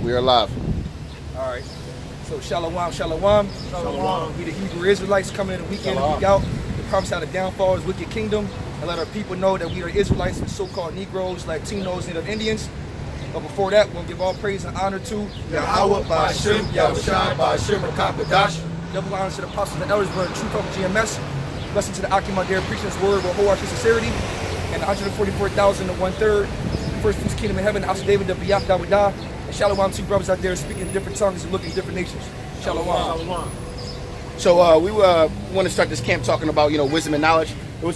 We are live. All right. So shalom, shalom. Shalom. We the Hebrew Israelites coming in the weekend and week out. The promise out of downfall is wicked kingdom. And let our people know that we are Israelites and so-called Negroes, Latinos, Native Indians. But before that, we'll give all praise and honor to Yahweh, Ba'ashem, Yahushua, Ba'ashem, Rakabadash. double honor to the apostles and elders, brother True Talk GMS. Blessing to the Akim there preaching his word with wholehearted sincerity. And 144,000 and 1/3. First fruits kingdom in heaven, the house of David, the Biyah Dawadah. And shalom to you brothers out there speaking different tongues and looking at different nations. Shalom. So we want to start this camp talking about, wisdom and knowledge. There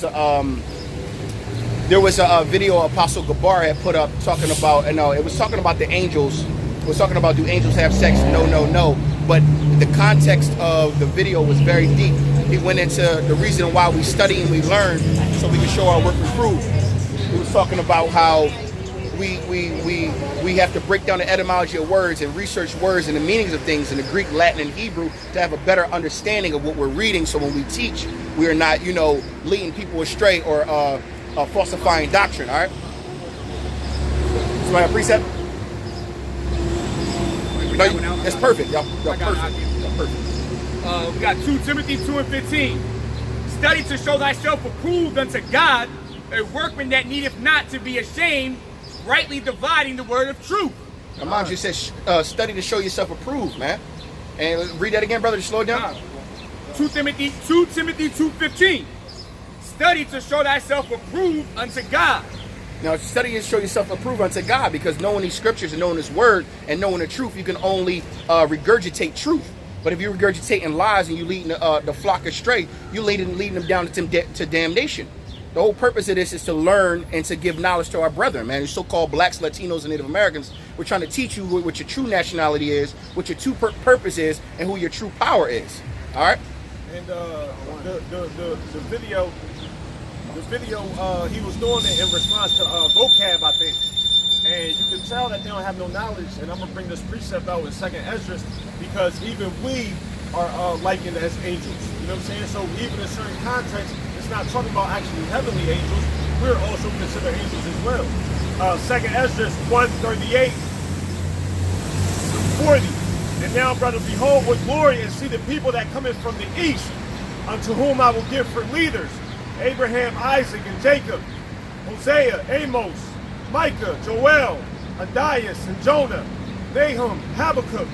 was a video Apostle Gabar had put up talking about, it was talking about the angels. It was talking about, do angels have sex? No. But the context of the video was very deep. He went into the reason why we study and we learn so we can show our work and prove. He was talking about how we have to break down the etymology of words and research words and the meanings of things in the Greek, Latin, and Hebrew to have a better understanding of what we're reading. So when we teach, we are not, leading people astray or falsifying doctrine. All right. Somebody have a precept? No, it's perfect. Y'all perfect. We got 2 Timothy 2:15. Study to show thyself approved unto God, a workman that needeth not to be ashamed, rightly dividing the word of truth. Now, Mom just says, study to show yourself approved, man. And read that again, brother. Just slow it down. 2 Timothy 2:15. Study to show thyself approved unto God. Now, study to show yourself approved unto God, because knowing these scriptures and knowing His word and knowing the truth, you can only regurgitate truth. But if you're regurgitating lies and you leading the flock astray, you're leading them down to damnation. The whole purpose of this is to learn and to give knowledge to our brethren, man. The so-called blacks, Latinos, and Native Americans. We're trying to teach you what your true nationality is, what your true purpose is, and who your true power is. All right? And the video, he was doing it in response to vocab, I think. And you can tell that they don't have no knowledge. And I'm going to bring this precept out in 2nd Esdras, because even we are likened as angels. You know what I'm saying? So even in certain contexts, it's not talking about actually heavenly angels. We're also considered angels as well. 2nd Esdras 1:38 to 40. And now, brother, behold with glory and see the people that come in from the east, unto whom I will give for leaders Abraham, Isaac, and Jacob, Hosea, Amos, Micah, Joel, Adias, and Jonah, Nahum, Habakkuk,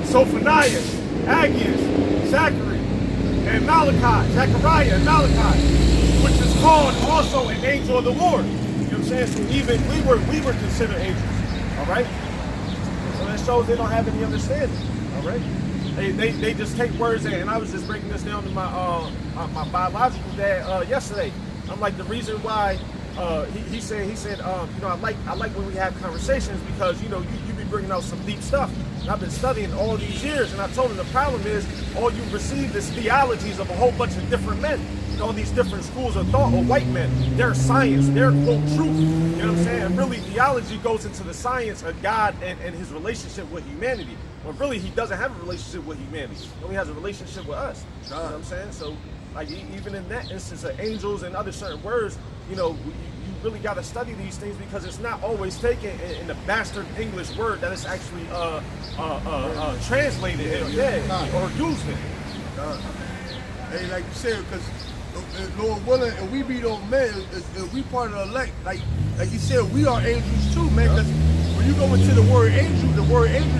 Sophonias, Aggeus, Zachary, and Malachi, Zechariah and Malachi, which is called also an angel of the Lord. You know what I'm saying? So even we were considered angels. All right? So that shows they don't have any understanding. All right? They just take words in, and I was just breaking this down to my my biological dad yesterday. I'm like, the reason why he said I like when we have conversations, because you be bringing out some deep stuff. And I've been studying all these years, and I told him the problem is all you receive is theologies of a whole bunch of different men, all these different schools of thought, or white men. They're science, they're quote truth. You know what I'm saying? And really, theology goes into the science of God and His relationship with humanity. When really He doesn't have a relationship with humanity. He only has a relationship with us. You know what I'm saying? So, like, even in that instance of angels and other certain words, you really got to study these things, because it's not always taken in the bastard English word that it's actually translated or used in. Hey, like you said, because Lord willing, and we be those men, we part of the elect. Like you said, we are angels too, man. Because when you go into the word angel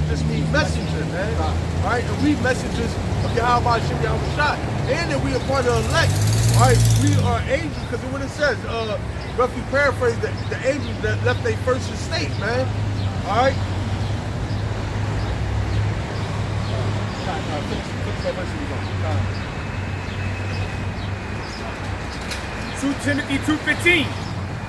just means messenger, man. All right, and we messengers of Yahweh Shem Yahushua, and that we are part of the elect. All right, we are angels, because what it says, roughly paraphrase, the angels that left their first estate, man. All right. 2 Timothy 2:15.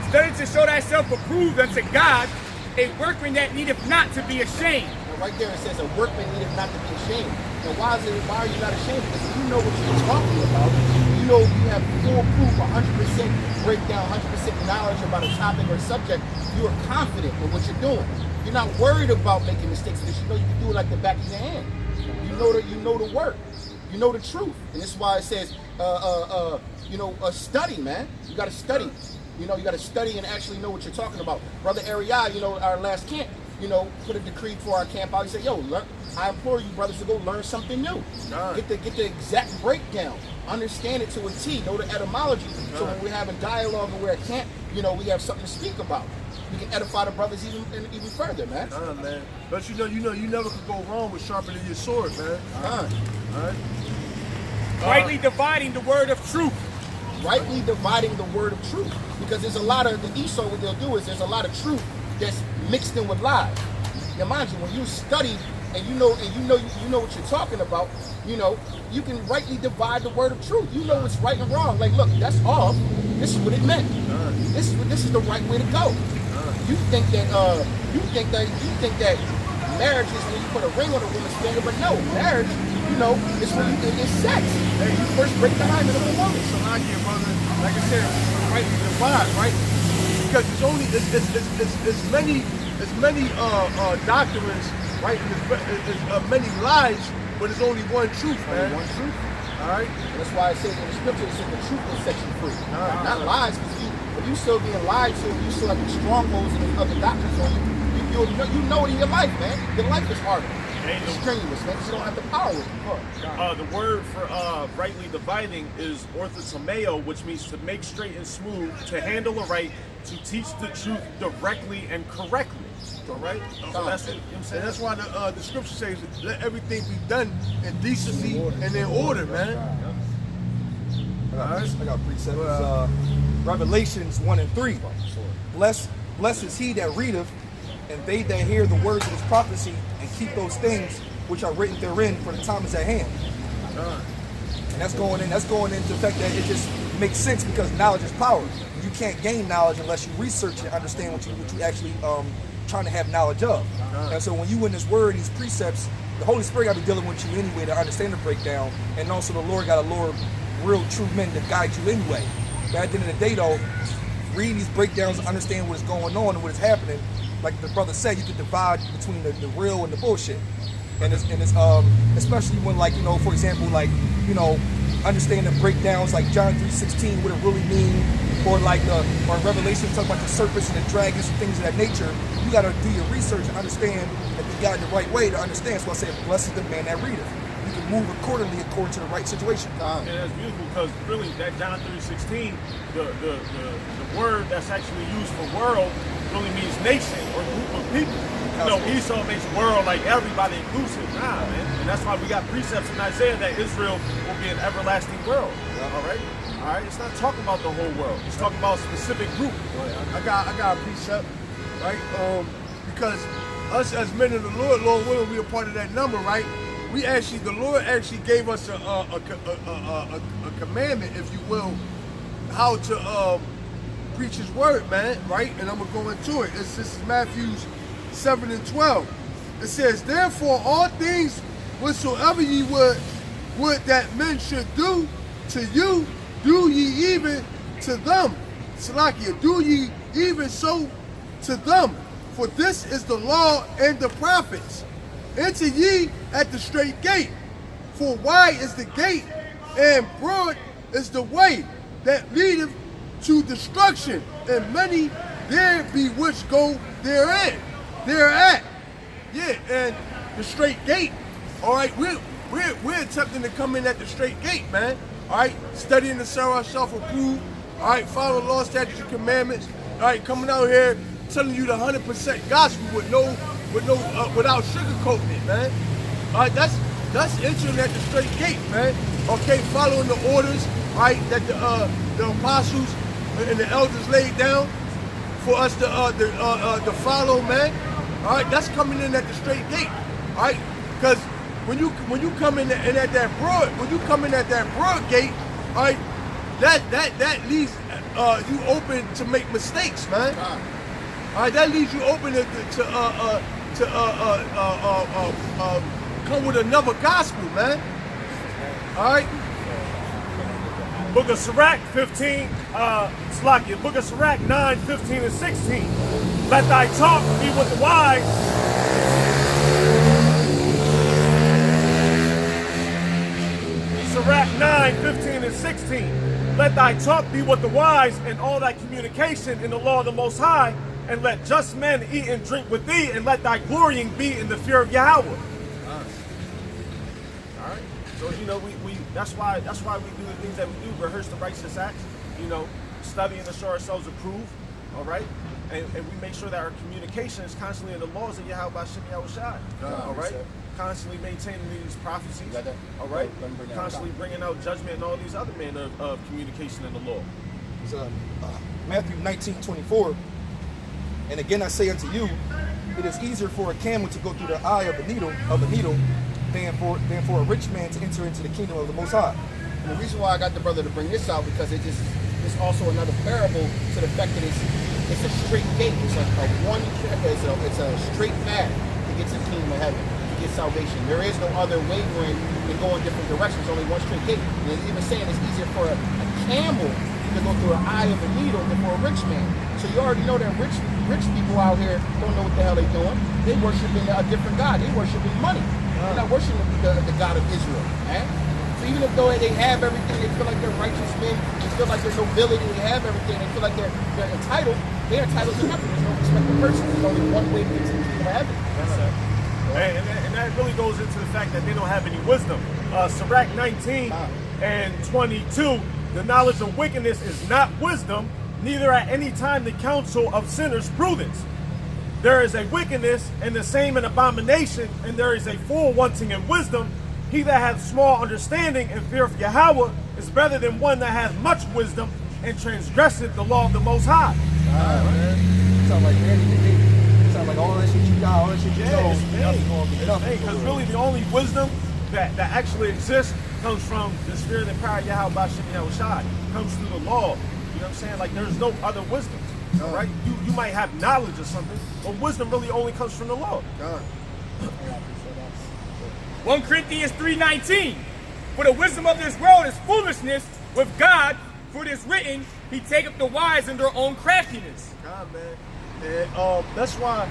Study to show thyself approved unto God, a workman that needeth not to be ashamed. Now, right there it says a workman needeth not to be ashamed. Now, why are you not ashamed? Because you know what you're talking about. You know you have full proof, 100% breakdown, 100% knowledge about a topic or subject. You are confident in what you're doing. You're not worried about making mistakes, because you know you can do it like the back of your hand. You know the work. You know the truth. And this is why it says, study, man. You got to study. You got to study and actually know what you're talking about. Brother Ariel, our last camp, you know, put a decree for our camp out. He said, yo, I implore you brothers to go learn something new. Get the exact breakdown. Understand it to a T. Know the etymology. So when we're having dialogue and we're at camp, you know, we have something to speak about. We can edify the brothers even further, man. Man. But you never could go wrong with sharpening your sword, man. All right. Rightly dividing the word of truth. Rightly dividing the word of truth. Because there's a lot of the Esau, what they'll do is there's a lot of truth that's mixed in with lies. Now mind you, when you study and you know what you're talking about, you know, you can rightly divide the word of truth. You know what's right and wrong. Like, look, that's off. This is what it meant. This is the right way to go. You think that marriage is when you put a ring on a woman's finger, but no, marriage, you know, is when it's sex. And you first break the hymen of a woman. So I get, brother, like I said, rightly divide, right? Because it's many doctrines, right? There's many lies, but there's only one truth, man. Only one truth. All right. And that's why it says in the scripture, it says the truth will set you free. Not lies, because if you still being lied to, you still have the strongholds and other doctrines on you. You know it in your life, man. Your life is harder. It's strenuous, man. You don't have the power with you. The word for rightly dividing is orthotomeo, which means to make straight and smooth, to handle aright, to teach the truth directly and correctly. All right? So that's what I'm saying. And that's why the scripture says, let everything be done in decency and in order, man. I got precepts. Revelations 1 and 3. Blessed is he that readeth, and they that hear the words of his prophecy, and keep those things which are written therein, for the time is at hand. And that's going into the fact that it just makes sense, because knowledge is power. You can't gain knowledge unless you research and understand what you actually trying to have knowledge of. And so when you in this word, these precepts, the Holy Spirit got to be dealing with you anyway to understand the breakdown, and also the Lord got to lure real true men to guide you anyway. But at the end of the day, though, reading these breakdowns and understand what is going on and what is happening, like the brother said, you can divide between the real and the bullshit. And it's especially when, like, you know, for example, like, you know, understanding breakdowns like John 3:16, what it really means, or Revelation talk about the serpents and the dragons and things of that nature. You got to do your research and understand that you got the right way to understand. So I say, blessed is the man that readeth. You can move according to the right situation. And that's beautiful, because really that John 3:16, the word that's actually used for world really means nation or group of people. You know, Esau makes world like everybody inclusive. Nah, man. And that's why we got precepts in Isaiah that Israel will be an everlasting world. All right. It's not talking about the whole world. It's talking about a specific group. I got a precept, right? Because us as men of the Lord willing, we are part of that number, right? The Lord actually gave us a commandment, if you will, how to preach His word, man, right? And I'm gonna go into it. This is Matthew 7 and 12. It says, therefore, all things whatsoever ye would that men should do to you, do ye even to them. Salakia, do ye even so to them. For this is the law and the prophets. Enter ye at the straight gate. For wide is the gate, and broad is the way that leadeth to destruction, and many there be which go therein. Thereat. Yeah, and the straight gate. All right, we're attempting to come in at the straight gate, man. All right, studying to serve ourselves approved. All right, follow the law, statutes, and commandments. All right, coming out here telling you the 100% gospel without sugarcoating it, man. All right, that's entering at the straight gate, man. Okay, following the orders, all right, that the apostles and the elders laid down for us to follow, man. All right, that's coming in at the straight gate. All right, because when you come in at that broad gate, all right, that leaves you open to make mistakes, man. All right, that leaves you open to come with another gospel, man. All right. Book of Sirach 15, Slakia, Book of Sirach 9, 15, and 16. Let thy talk be with the wise. Sirach 9, 15, and 16. Let thy talk be with the wise, and all thy communication in the law of the Most High, and let just men eat and drink with thee, and let thy glorying be in the fear of Yahweh. All right. So we that's why we do the things that we do. Rehearse the righteous acts. Study and assure ourselves approved. All right. And we make sure that our communication is constantly in the laws of Yahweh Bashem Yahushai. All right. Constantly maintaining these prophecies. All right. Constantly bringing out judgment and all these other manner of communication in the law. It's, Matthew 19:24. And again I say unto you, it is easier for a camel to go through the eye of a needle than for a rich man to enter into the kingdom of the Most High. And the reason why I got the brother to bring this out, because it's also another parable to the fact that it's a straight gate. It's a straight path to get to the kingdom of heaven, to get salvation. There is no other wavering and go in different directions. Only one straight gate. And it's even saying it's easier for a camel to go through an eye of a needle than for a rich man. So you already know that rich people out here don't know what the hell they're doing. They worshiping a different God. They worshiping money. They're not worshiping the God of Israel, man. So even if though they have everything, they feel like they're righteous men, they feel like they're nobility, they have everything, they feel like they're entitled, they're entitled to nothing. There's no respect of person. There's only one way to get to the kingdom of heaven. And that really goes into the fact that they don't have any wisdom. Sirach 19 and 22, the knowledge of wickedness is not wisdom, neither at any time the counsel of sinners prudence. There is a wickedness and the same an abomination, and there is a fool wanting in wisdom. He that hath small understanding and fear of Yahweh is better than one that hath much wisdom and transgresseth the law of the Most High. Man. Sound like anything. Sound like all that shit you got, all that shit you know. Because really the only wisdom that actually exists comes from the spirit and power of Yahweh Bashem Yahushai. Comes through the law. You know what I'm saying? Like there's no other wisdom. All right? You might have knowledge of something, but wisdom really only comes from the law. 1 Corinthians 3:19. For the wisdom of this world is foolishness with God, for it is written, he taketh the wise in their own craftiness. God, man. And that's why,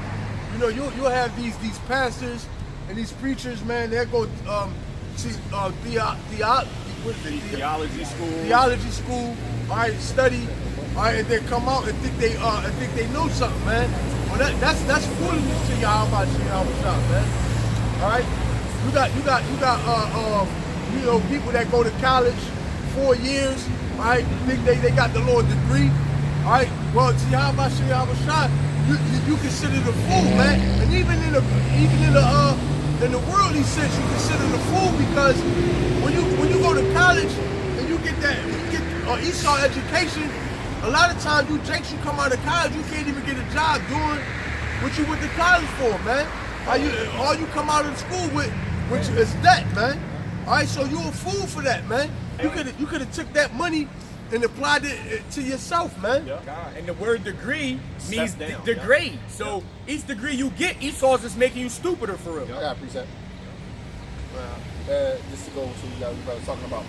you'll have these pastors and these preachers, man, they'll go Theology school, all right, study, all right, and then come out and think they know something, man. Well, that's foolishness to y'all about Yahweh, man. All right, you got people that go to college 4 years, all right, think they got the law degree, all right. Well, to Yahweh, you consider the fool, man, and even in the worldly sense, you consider the fool because when you go to college and you get Esau education, a lot of times you come out of college, you can't even get a job doing what you went to college for, man. All you come out of school with, which is debt, man. All right, so you're a fool for that, man. You could have took that money and applied it to yourself, man. God. And the word degree means degrade. So each degree you get, Esau's just making you stupider for real. I got a precept. Just to go to what we were talking about.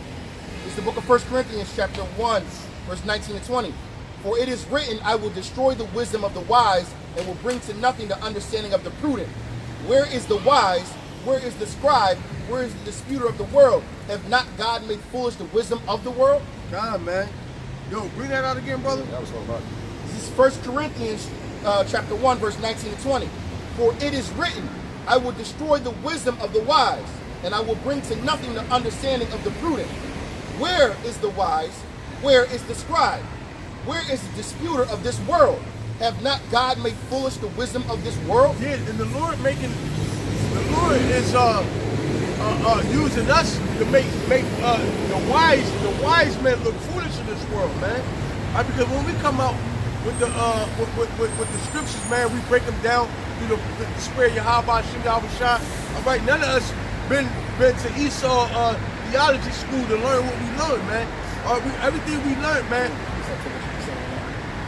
It's the book of 1 Corinthians chapter 1, verse 19 and 20. For it is written, I will destroy the wisdom of the wise and will bring to nothing the understanding of the prudent. Where is the wise? Where is the scribe? Where is the disputer of the world? Have not God made foolish the wisdom of the world? God, man. Yo, bring that out again, brother. That was so hard. This is 1 Corinthians chapter 1, verse 19 and 20. For it is written, I will destroy the wisdom of the wise, and I will bring to nothing the understanding of the prudent. Where is the wise? Where is the scribe? Where is the disputer of this world? Have not God made foolish the wisdom of this world? Yeah, and the Lord is using us to make the wise men look foolish in this world, man. Because when we come out with the scriptures, man, we break them down through the spirit of Yahweh Shem Yahushua. All right, none of us been to Esau theology school to learn what we learned, man. Everything we learned, man.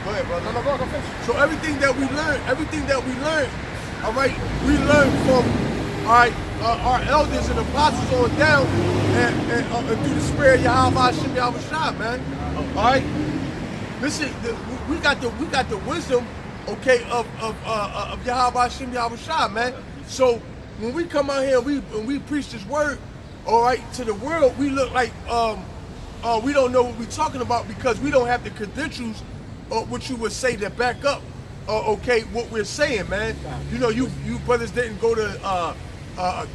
Go ahead, brother. No, go finish. So everything that we learned, all right, we learned from, all right, our elders and apostles on down, and through the spirit of Yahweh Shem Yahushua, man. All right, listen, we got the wisdom, okay, of Yahweh Shem Yahushua, man. So when we come out here and we preach this word, all right, to the world, we look like we don't know what we're talking about because we don't have the credentials, what you would say, that back up okay what we're saying, man. You know, you brothers didn't go to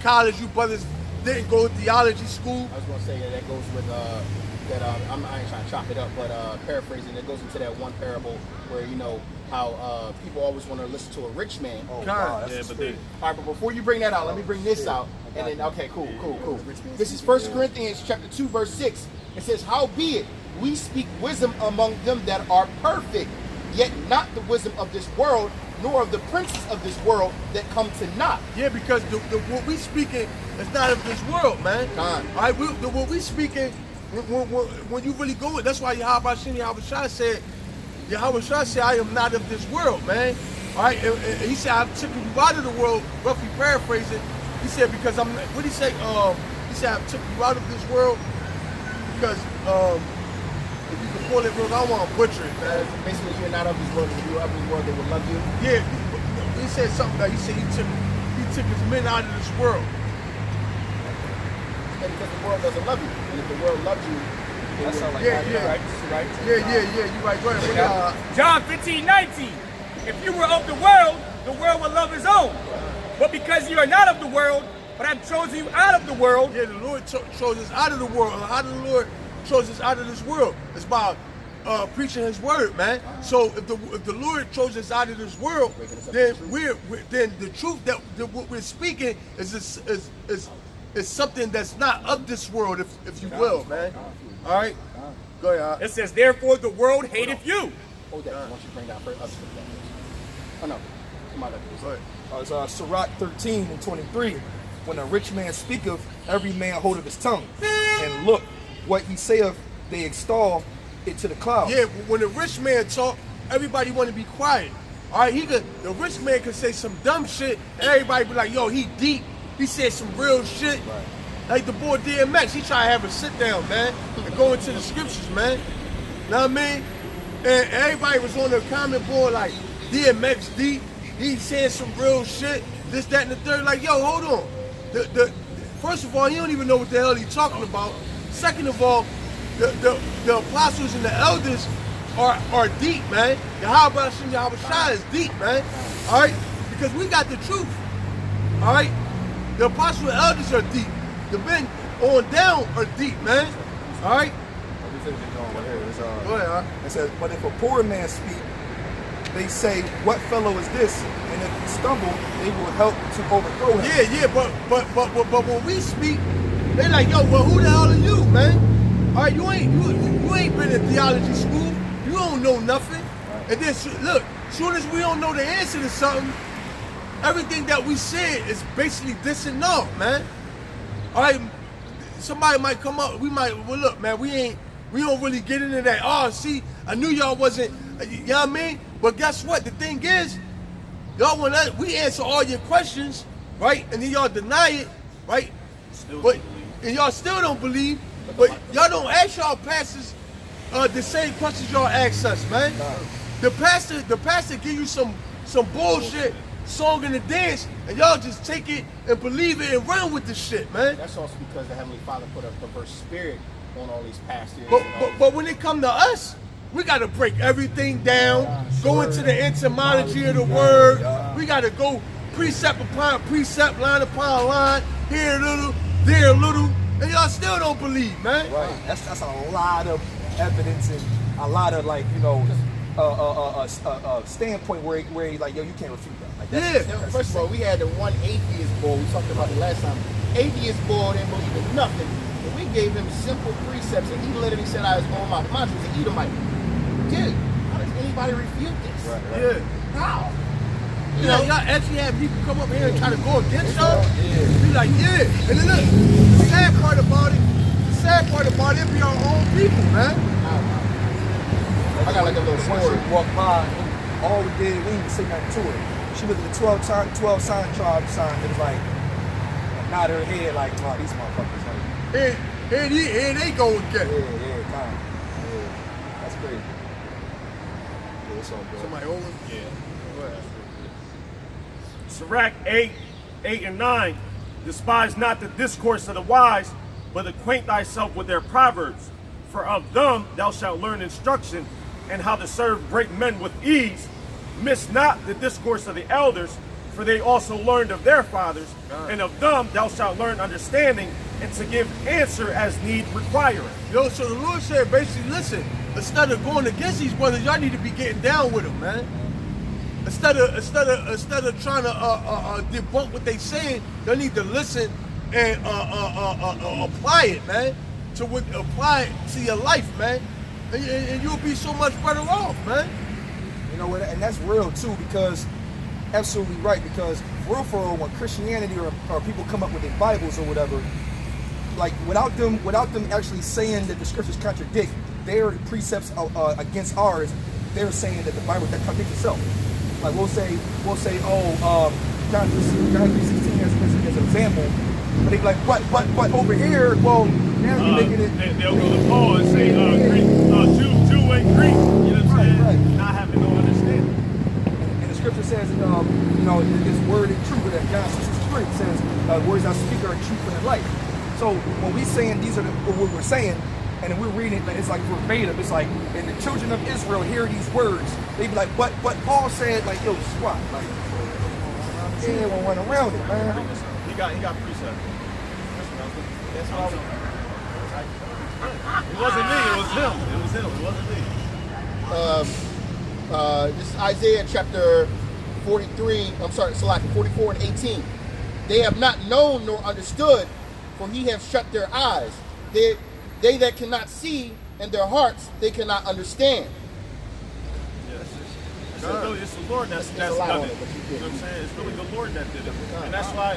college. You brothers didn't go to theology school. I was gonna say that goes with that. I ain't trying to chop it up, but paraphrasing, it goes into that one parable where you know how people always want to listen to a rich man. God. Yeah, but they, All right, but before you bring that out, let me bring this out, and then okay, cool. This is 1 Corinthians chapter 2, verse 6. It says, "Howbeit we speak wisdom among them that are perfect, yet not the wisdom of this world, nor of the princes of this world that come to naught." Yeah, because what we speaking is not of this world, man. God. All right, what we speaking, when you really go, that's why Yahweh Shai said, I am not of this world, man. All right, and he said, I've taken you out of the world, roughly paraphrasing. He said, because I'm, what did he say? He said, I've taken you out of this world because, if you can pull it real, I don't want to butcher it, man. Basically, you're not of this world. If you were of this world, they would love you. Yeah, he said something like, he said he took his men out of this world. And because the world doesn't love you, and if the world loves you, That sounds like Yeah, that. yeah. Right. Yeah, you right. Go ahead. John 15:19. If you were of the world will love his own. But because you are not of the world, but I've chosen you out of the world, Yeah, the Lord chose us out of the world. How did the Lord chose us out of this world? It's by preaching His word, man. So if the Lord chose us out of this world, then then the truth that what we're speaking is something that's not of this world, if you will, man. All right, go ahead. it says, therefore the world hateth you. hold that. Why don't you bring that first? Oh no, come on. Go ahead. It's Sirach 13:23. When a rich man speaketh, every man holdeth his tongue. And look, what he saith, they extol it to the clouds. Yeah, when a rich man talk, everybody want to be quiet. All right, the rich man can say some dumb shit, and everybody be like, "Yo, he deep. He said some real shit." Right. Like the boy DMX, he try to have a sit down, man, and go into the scriptures, man. Know what I mean? And everybody was on the comment board like, DMX deep. He saying some real shit. This, that, and the third. Like, yo, hold on. First of all, he don't even know what the hell he talking about. Second of all, the apostles and the elders are deep, man. Yahweh Shai is deep, man. All right, because we got the truth. All right, the apostles and elders are deep. The men on down are deep, man. All right. Let me finish it going right here. It's, Go ahead. All right. It says, but if a poor man speak, they say, what fellow is this? And if he stumble, they will help to overthrow him. Yeah, but when we speak, they like, yo, well, who the hell are you, man? All right, you ain't been in theology school. You don't know nothing. Right. And then look, soon as we don't know the answer to something, everything that we said is basically this and no, man. All right, somebody might come up. Well, look, man, we don't really get into that. Oh, see, I knew y'all wasn't. You know what I mean? But guess what? The thing is, y'all we answer all your questions, right? And then y'all deny it, right? And y'all still don't believe. But y'all don't ask y'all pastors the same questions y'all ask us, man. The pastor give you some bullshit song and a dance, and y'all just take it and believe it and run with the shit, man. That's also because the Heavenly Father put a perverse spirit on all these pastors. But when it come to us, we got to break everything down, go into the etymology of the word. We got to go precept upon precept, line upon line, here a little, there a little, and y'all still don't believe, man. Right. That's a lot of evidence and a lot of, like, you know, standpoint where he's like, yo, you can't refute that. Like, that's, First of all, we had the one atheist boy. We talked about it last time. Atheist boy didn't believe in nothing. But we gave him simple precepts, and he literally said out his own mouth, "Mind you, he's an Edomite." Dude, how does anybody refute this? Right. Yeah. How? You know, y'all actually have people come up here and try to go against y'all. Yeah. Be like, yeah. And then look, the sad part about it be our own people, man. I got like a little Once story. she walked by, all we did, we didn't even say nothing to her. She looked at the 12 sign tribe sign. It was like, nod her head like, oh, these motherfuckers. Like, Here they go again. yeah, kind of. Yeah, that's crazy. Yeah, it's all good. Somebody over? Yeah. Go ahead. Sirach 8 and 9. Despise not the discourse of the wise, but acquaint thyself with their proverbs. For of them thou shalt learn instruction, and how to serve great men with ease. Miss not the discourse of the elders, for they also learned of their fathers, and of them thou shalt learn understanding, and to give answer as need requireth. Yo, so the Lord said basically, listen, instead of going against these brothers, y'all need to be getting down with them, man. Instead of trying to debunk what they saying, y'all need to listen and apply it, man. Apply it to your life, man, and you'll be so much better off, man. You know, and that's real too, because absolutely right, because for real, when Christianity or people come up with their Bibles or whatever, like without them actually saying that the scriptures contradict their precepts against ours, they're saying that the Bible that contradicts itself. Like we'll say, John 3:16 as an example, but they be like, but over here, well, now you're making it. They'll go to Paul and say, Jew and Greek, you know what I'm saying? Right. Not having no understanding. And the scripture says, you know, this word is true, that John 6:3 says, words I speak are truth and life. So when we saying these are what we're saying, and then we're reading it, it's like verbatim. It's like, and the children of Israel hear these words, they be like, but Paul said, like, yo, squat, like, yeah, we'll run around it, man. He got precept. That's what I was. It wasn't me. It was him. It was him. It wasn't me. This is Isaiah chapter 43. I'm sorry, Salaki 44 and 18. They have not known nor understood, for he hath shut their eyes. They that cannot see, and their hearts they cannot understand. It's the Lord that's done it. You know what I'm saying? It's really the Lord that did it. And that's why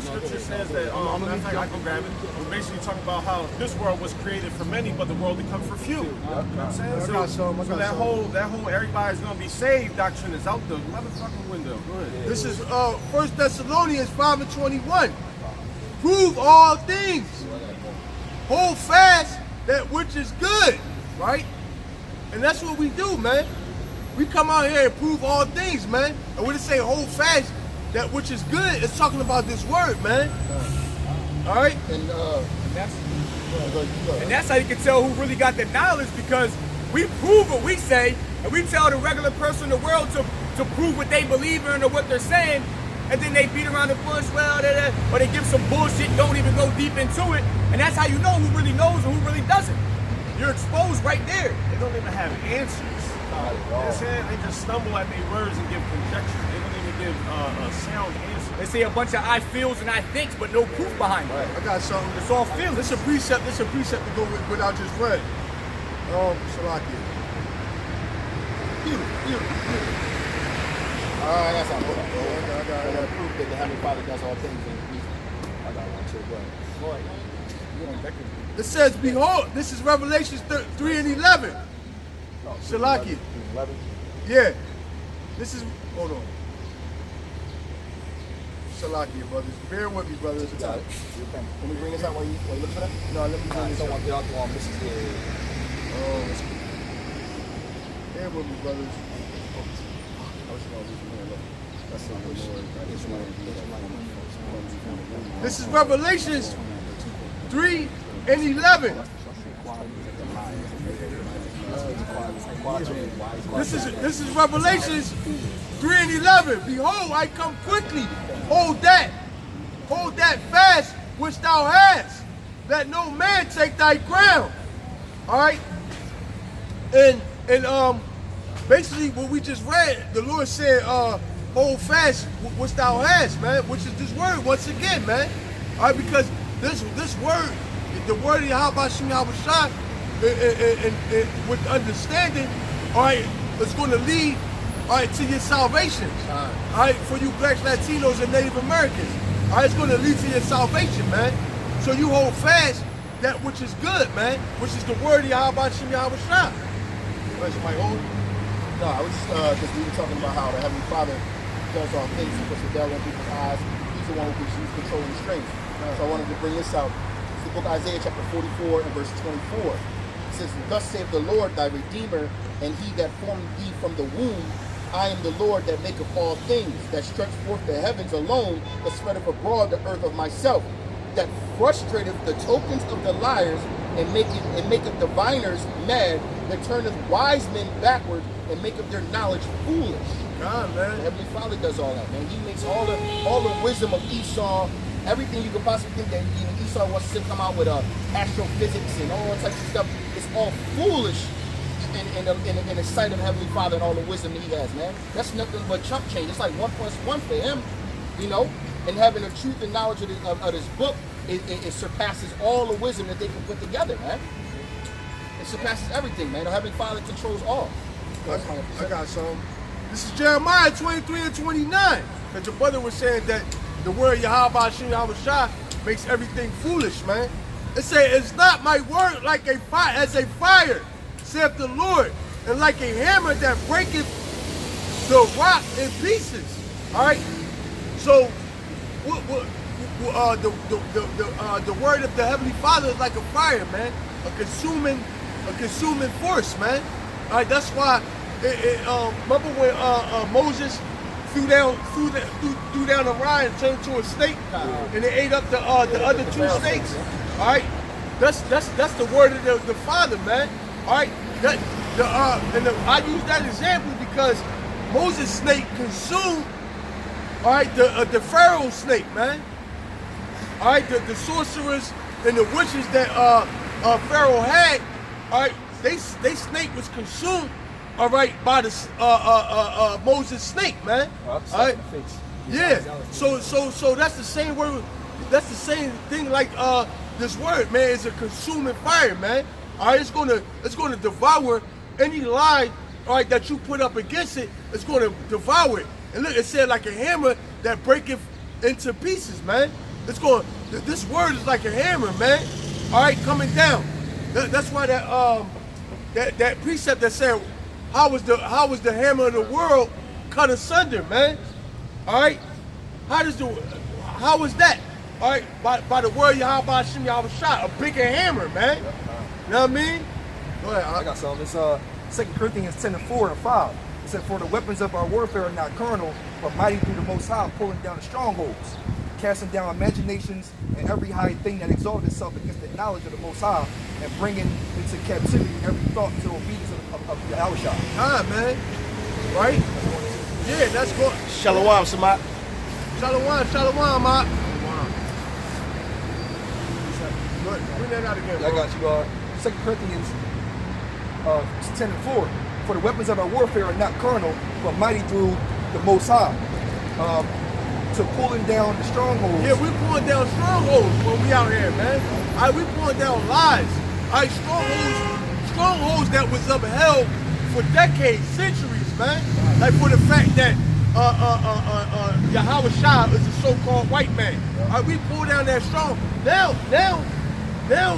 scripture says that, I can grab it. We're basically talking about how this world was created for many, but the world will come for few. You know what I'm saying? So that whole everybody's gonna be saved doctrine is out the motherfucking window. Go ahead. This is 1 Thessalonians 5:21. Prove all things. Hold fast that which is good, right? And that's what we do, man. We come out here and prove all things, man. And when it say hold fast that which is good, it's talking about this word, man. All right? And that's how you can tell who really got the knowledge, because we prove what we say, and we tell the regular person in the world to prove what they believe in or what they're saying, and then they beat around the bush, or they give some bullshit, don't even go deep into it, and that's how you know who really knows and who really doesn't. You're exposed right there. They don't even have answers. You know what I'm saying? They just stumble at their words and give conjecture. They don't even give a sound answer. They say a bunch of I feels and I thinks, but no proof behind it. I got something. It's all feelings. This is a precept to go with what I just read. Salakia. Beautiful. I got something. I got proof that the Heavenly Father does all things. I got one too, but It says, behold, this is Revelation 3 and 11. Salakia. 11. Yeah. This is, hold on. Salakia, brothers. Bear with me, brothers. Can we bring this out while you look for that? No, let me bring this Don't up. want the other one. This is the. Bear with me, brothers. This is Revelations 3 and 11. This is Revelations 3 and 11. Behold, I come quickly. Hold that fast which thou hast. Let no man take thy crown. All right. And basically what we just read, the Lord said, hold fast which thou hast, man, which is this word once again, man. All right, because this word, the word of Yahweh Shem Yahushua, and with understanding, all right, it's going to lead, all right, to your salvation. All right, for you blacks, Latinos, and Native Americans. All right, it's going to lead to your salvation, man. So you hold fast that which is good, man, which is the word of Yahweh Shem Yahushua. Somebody hold? No, I was just because we were talking about how the Heavenly Father does all things. He puts the devil in people's eyes. He's the one who keeps controlling the strings. So I wanted to bring this out. It's the book of Isaiah chapter 44 and verse 24. It says, thus saith the Lord thy Redeemer, and he that formed thee from the womb. I am the Lord that maketh all things, that stretch forth the heavens alone, that spreadeth abroad the earth of myself, that frustrateth the tokens of the liars, and maketh diviners mad, that turneth wise men backward, and maketh their knowledge foolish. God, The man. Heavenly Father does all that, man. He makes all the wisdom of Esau, everything you could possibly think that Esau wants to come out with astrophysics and all types of stuff. It's all foolish in the sight of Heavenly Father and all the wisdom that He has, man. That's nothing but chump change. It's like 1 + 1 for Him, you know. And having the truth and knowledge of this book, it surpasses all the wisdom that they can put together, man. It surpasses everything, man. The Heavenly Father controls all. I got some. This is Jeremiah 23 and 29. That your brother was saying that the word Yahweh Hashem Yahweh Shah makes everything foolish, man. It say, it's not my word like a fire, as a fire, saith the Lord, and like a hammer that breaketh the rock in pieces. All right. So, the word of the Heavenly Father is like a fire, man, a consuming force, man. All right. That's why. Remember when Moses threw down the Rhine and turned into a snake, and it ate up the other two snakes. All right, that's the word of the Father, man. All right, I use that example because Moses' snake consumed, all right, the Pharaoh snake, man. All right, the sorcerers and the witches that Pharaoh had, all right, they snake was consumed. All right, by the Moses snake, man. All right, yeah. So that's the same word. That's the same thing like this word, man. Is a consuming fire, man. All right, it's gonna devour any lie, all right, that you put up against it. It's gonna devour it. And look, it said like a hammer that breaketh into pieces, man. This word is like a hammer, man. All right, coming down. That's why that precept that said, how was the hammer of the world cut asunder, man? All right, how was that? All right, by the word Yahweh Hashem Yahweh Shah, a bigger hammer, man. You know what I mean? Go ahead. I got something. It's 2 Corinthians 10 and 4 and 5. It said, for the weapons of our warfare are not carnal, but mighty through the Most High, pulling down the strongholds, casting down imaginations and every high thing that exalts itself against the knowledge of the Most High, and bringing into captivity every thought to the obedience of Yahweh Shah. Man. Right? Yeah, that's good. Shalom, Samat. Shalom, Mak. Good. Bring that out again, I bro. got you. 2 Corinthians 10 and 4. For the weapons of our warfare are not carnal, but mighty through the Most High, to pulling down the strongholds. Yeah, we pulling down strongholds when we out here, man. All right, we pulling down lies. All right, strongholds that was upheld for decades, centuries, man. Like for the fact that Yahweh Shah is a so-called white man. All right, we pull down that strong. Now,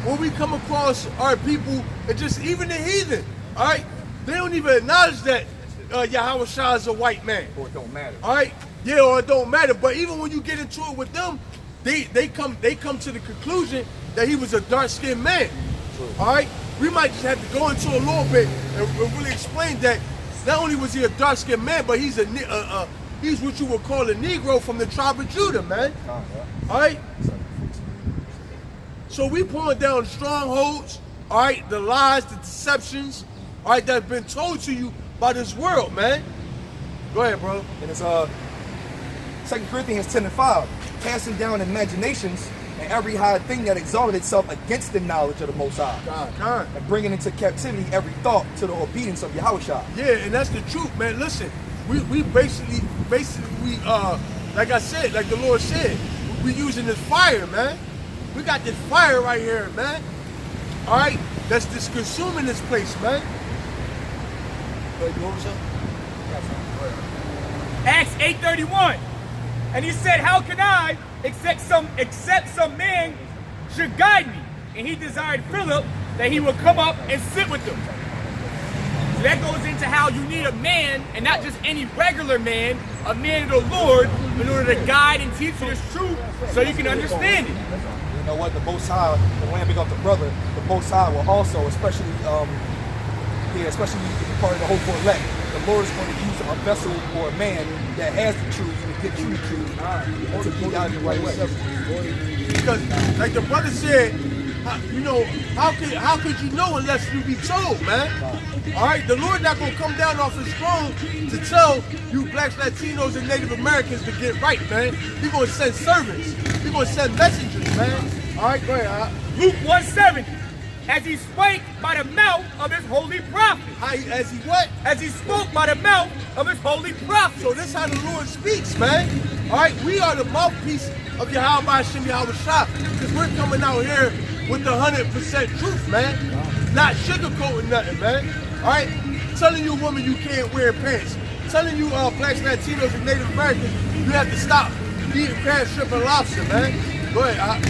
when we come across our people, and just even the heathen, all right, they don't even acknowledge that Yahweh Shah is a white man. Or it don't matter. All right, yeah, or it don't matter. But even when you get into it with them, they come to the conclusion that he was a dark-skinned man. True. All right, we might just have to go into a little bit and really explain that not only was he a dark-skinned man, but he's what you would call a Negro from the tribe of Judah, man. All right. So we pulling down strongholds, all right, the lies, the deceptions, all right, that's been told to you by this world, man. Go ahead, bro. And it's 2 Corinthians 10 and 5, casting down imaginations and every high thing that exalted itself against the knowledge of the Most High, God. and bringing into captivity every thought to the obedience of Yahweh Shah. Yeah, and that's the truth, man. Listen, we basically, like I said, like the Lord said, we using this fire, man. We got this fire right here, man. All right, that's just consuming this place, man. Acts 8:31. And he said, how can I, except some man should guide me? And he desired Philip that he would come up and sit with them. So that goes into how you need a man, and not just any regular man, a man of the Lord, in order to guide and teach you this truth so you can understand it. You know what? The Most High, the lambing of the brother, the Most High will also, especially if you're part of the hopeful elect, the Lord is going to use a vessel or a man that has the truth and get you the truth to be out the right way. Because, like the brother said, how could you know unless you be told, man? All right, the Lord not gonna come down off his throne to tell you blacks, Latinos, and Native Americans to get right, man. He gonna send servants. He gonna send messengers, man. All right, go ahead. Luke 1:70. As he spake by the mouth of his holy prophet. As he what? As he spoke by the mouth of his holy prophet. So this how the Lord speaks, man. All right, we are the mouthpiece of Yahweh Hashem Yahweh Shah, because we're coming out here with the 100% truth, man. Not sugarcoating nothing, man. All right, telling you women you can't wear pants. Telling you blacks, Latinos, and Native Americans you have to stop eating crab, shrimp, and lobster, man. Go ahead.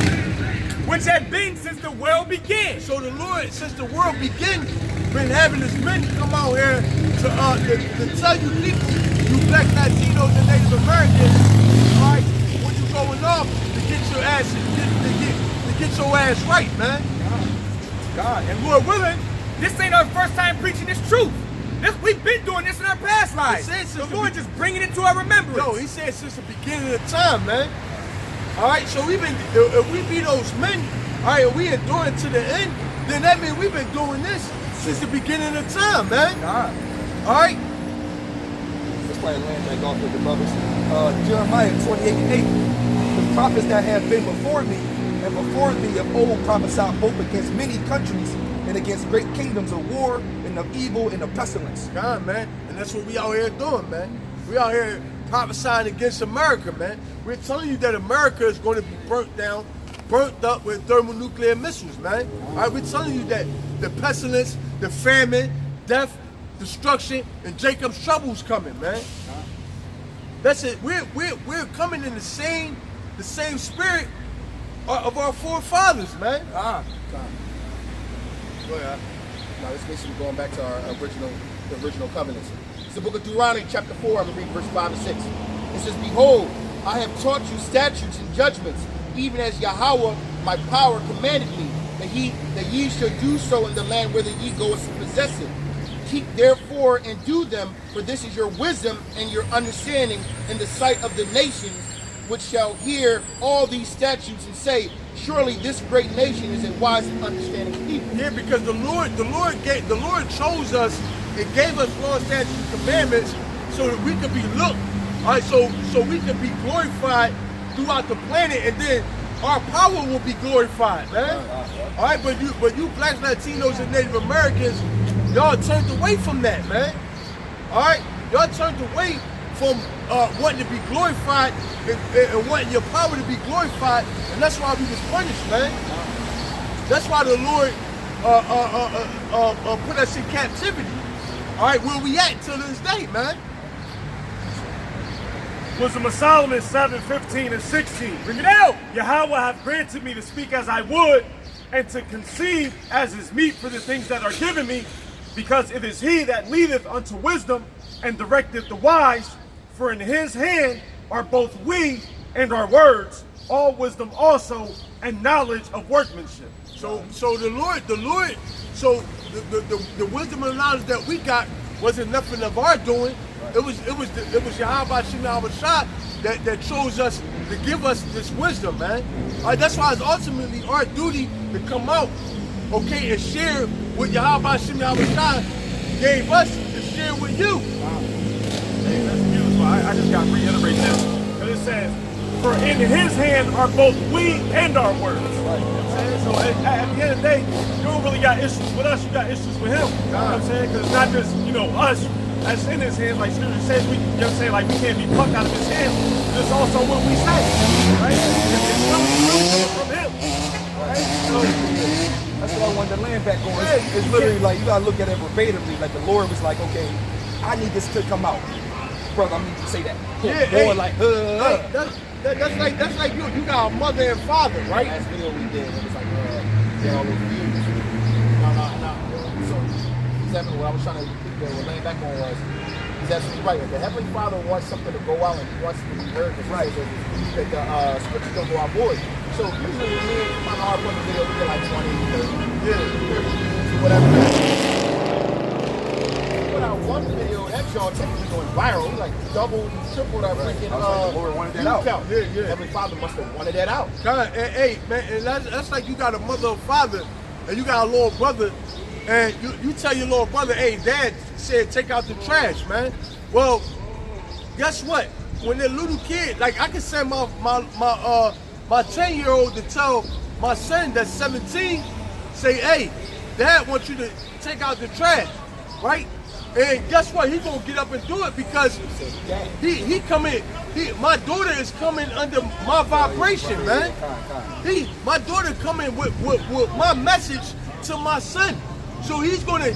Which had been since the world began. So the Lord, since the world began, been having his men come out here to tell you people, you black, Latinos, and Native Americans, all right, when you going off to get your ass, to get your ass right, man. God, and Lord willing, this ain't our first time preaching this truth. We've been doing this in our past lives. The Lord just bringing it to our remembrance. No, he said since the beginning of time, man. All right, so if we be those men, all right, and we enduring to the end, then that means we've been doing this since the beginning of time, man. God. All right. Let's play a land back off with the brothers. Jeremiah 28:8. The prophets that have been before me and before thee of old prophesied both against many countries and against great kingdoms of war and of evil and of pestilence. God, man. And that's what we out here doing, man. We out here prophesying against America, man. We're telling you that America is going to be burnt up with thermonuclear missiles, man. All right, we're telling you that the pestilence, the famine, death, destruction, and Jacob's trouble's coming, man. That's it. We're coming in the same spirit of our forefathers, man. Go ahead. Now this basically going back to our original covenants. It's the book of Deuteronomy, chapter 4. I'm going to read verse 5 and 6. It says, Behold, I have taught you statutes and judgments, even as Yahweh, my power, commanded me, that ye should do so in the land whither ye go to possess it. Keep therefore and do them, for this is your wisdom and your understanding in the sight of the nations, which shall hear all these statutes and say, surely this great nation is a wise and understanding people. Yeah, because the Lord chose us and gave us law, statutes, and commandments so that we could be looked. All right, so we could be glorified throughout the planet, and then our power will be glorified, man. All right, but you blacks, Latinos, and Native Americans, y'all turned away from that, man. All right, y'all turned away from wanting to be glorified and wanting your power to be glorified, and that's why we was punished, man. That's why the Lord put us in captivity. All right, where we at till this day, man. Wisdom of Solomon 7:15 and 16. Bring it out. Yahweh hath granted me to speak as I would, and to conceive as is meet for the things that are given me, because it is he that leadeth unto wisdom and directeth the wise, for in his hand are both we and our words, all wisdom also, and knowledge of workmanship. So the wisdom and knowledge that we got wasn't nothing of our doing. It was Yahweh Hashem Shah that chose us to give us this wisdom, man. That's why it's ultimately our duty to come out, okay, and share what Yahweh Hashem Shah gave us to share with you. Wow. Hey, that's beautiful. I just got to reiterate this. Because it says, for in his hand are both we and our words. Right. You know what I'm saying? So at the end of the day, you don't really got issues with us, you got issues with him. You know what I'm saying? Because it's not just, us that's in his hands, like Scripture says, you know what I'm saying, like we can't be plucked out of his hands. It's also what we say, right? It's really from him, right? So that's what I wanted to land back on. It's literally like, you gotta look at it verbatimly. Like the Lord was like, okay, I need this to come out. Brother, I need you to say that. Yeah, Lord, like, that's like you got a mother and father, right? Last video we did, it was like, all those views. No. So, exactly what I was trying to laying back on was, he's absolutely right. If the Heavenly Father wants something to go out and he wants it to be heard, right, that the scriptures don't go out void. So usually me and my hard put the video, we get like 20, 30, 30 views, whatever. put out one video that y'all technically going viral. He like doubled, tripled our freaking Lord wanted that view out. count. Yeah. Heavenly Father must have wanted that out. God, hey, man, and that's like you got a mother or father, and you got a little brother, and you tell your little brother, hey, Dad said take out the trash, man. Well, guess what? When they're little kid, like I can send my 10-year-old to tell my son that's 17, say, hey, Dad wants you to take out the trash, right? And guess what? He gonna get up and do it because he coming. My daughter is coming under my vibration, man. My daughter coming with my message to my son. So he's gonna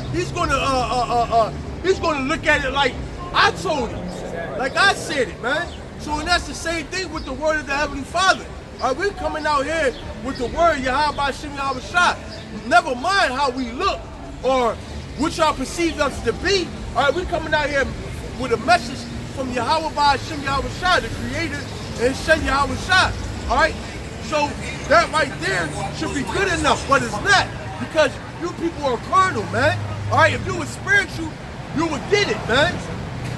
look at it like I told him, like I said it, man. So and that's the same thing with the word of the Heavenly Father. All right, we're coming out here with the word Yahweh Shem Yahweh Shai. Never mind how we look or what y'all perceive us to be. All right, we're coming out here with a message from Yahweh Shem Yahweh Shai, the Creator, and Shem Yahweh Shai. All right, so that right there should be good enough, but it's not because you people are carnal, man. All right, if you were spiritual, you would get it, man.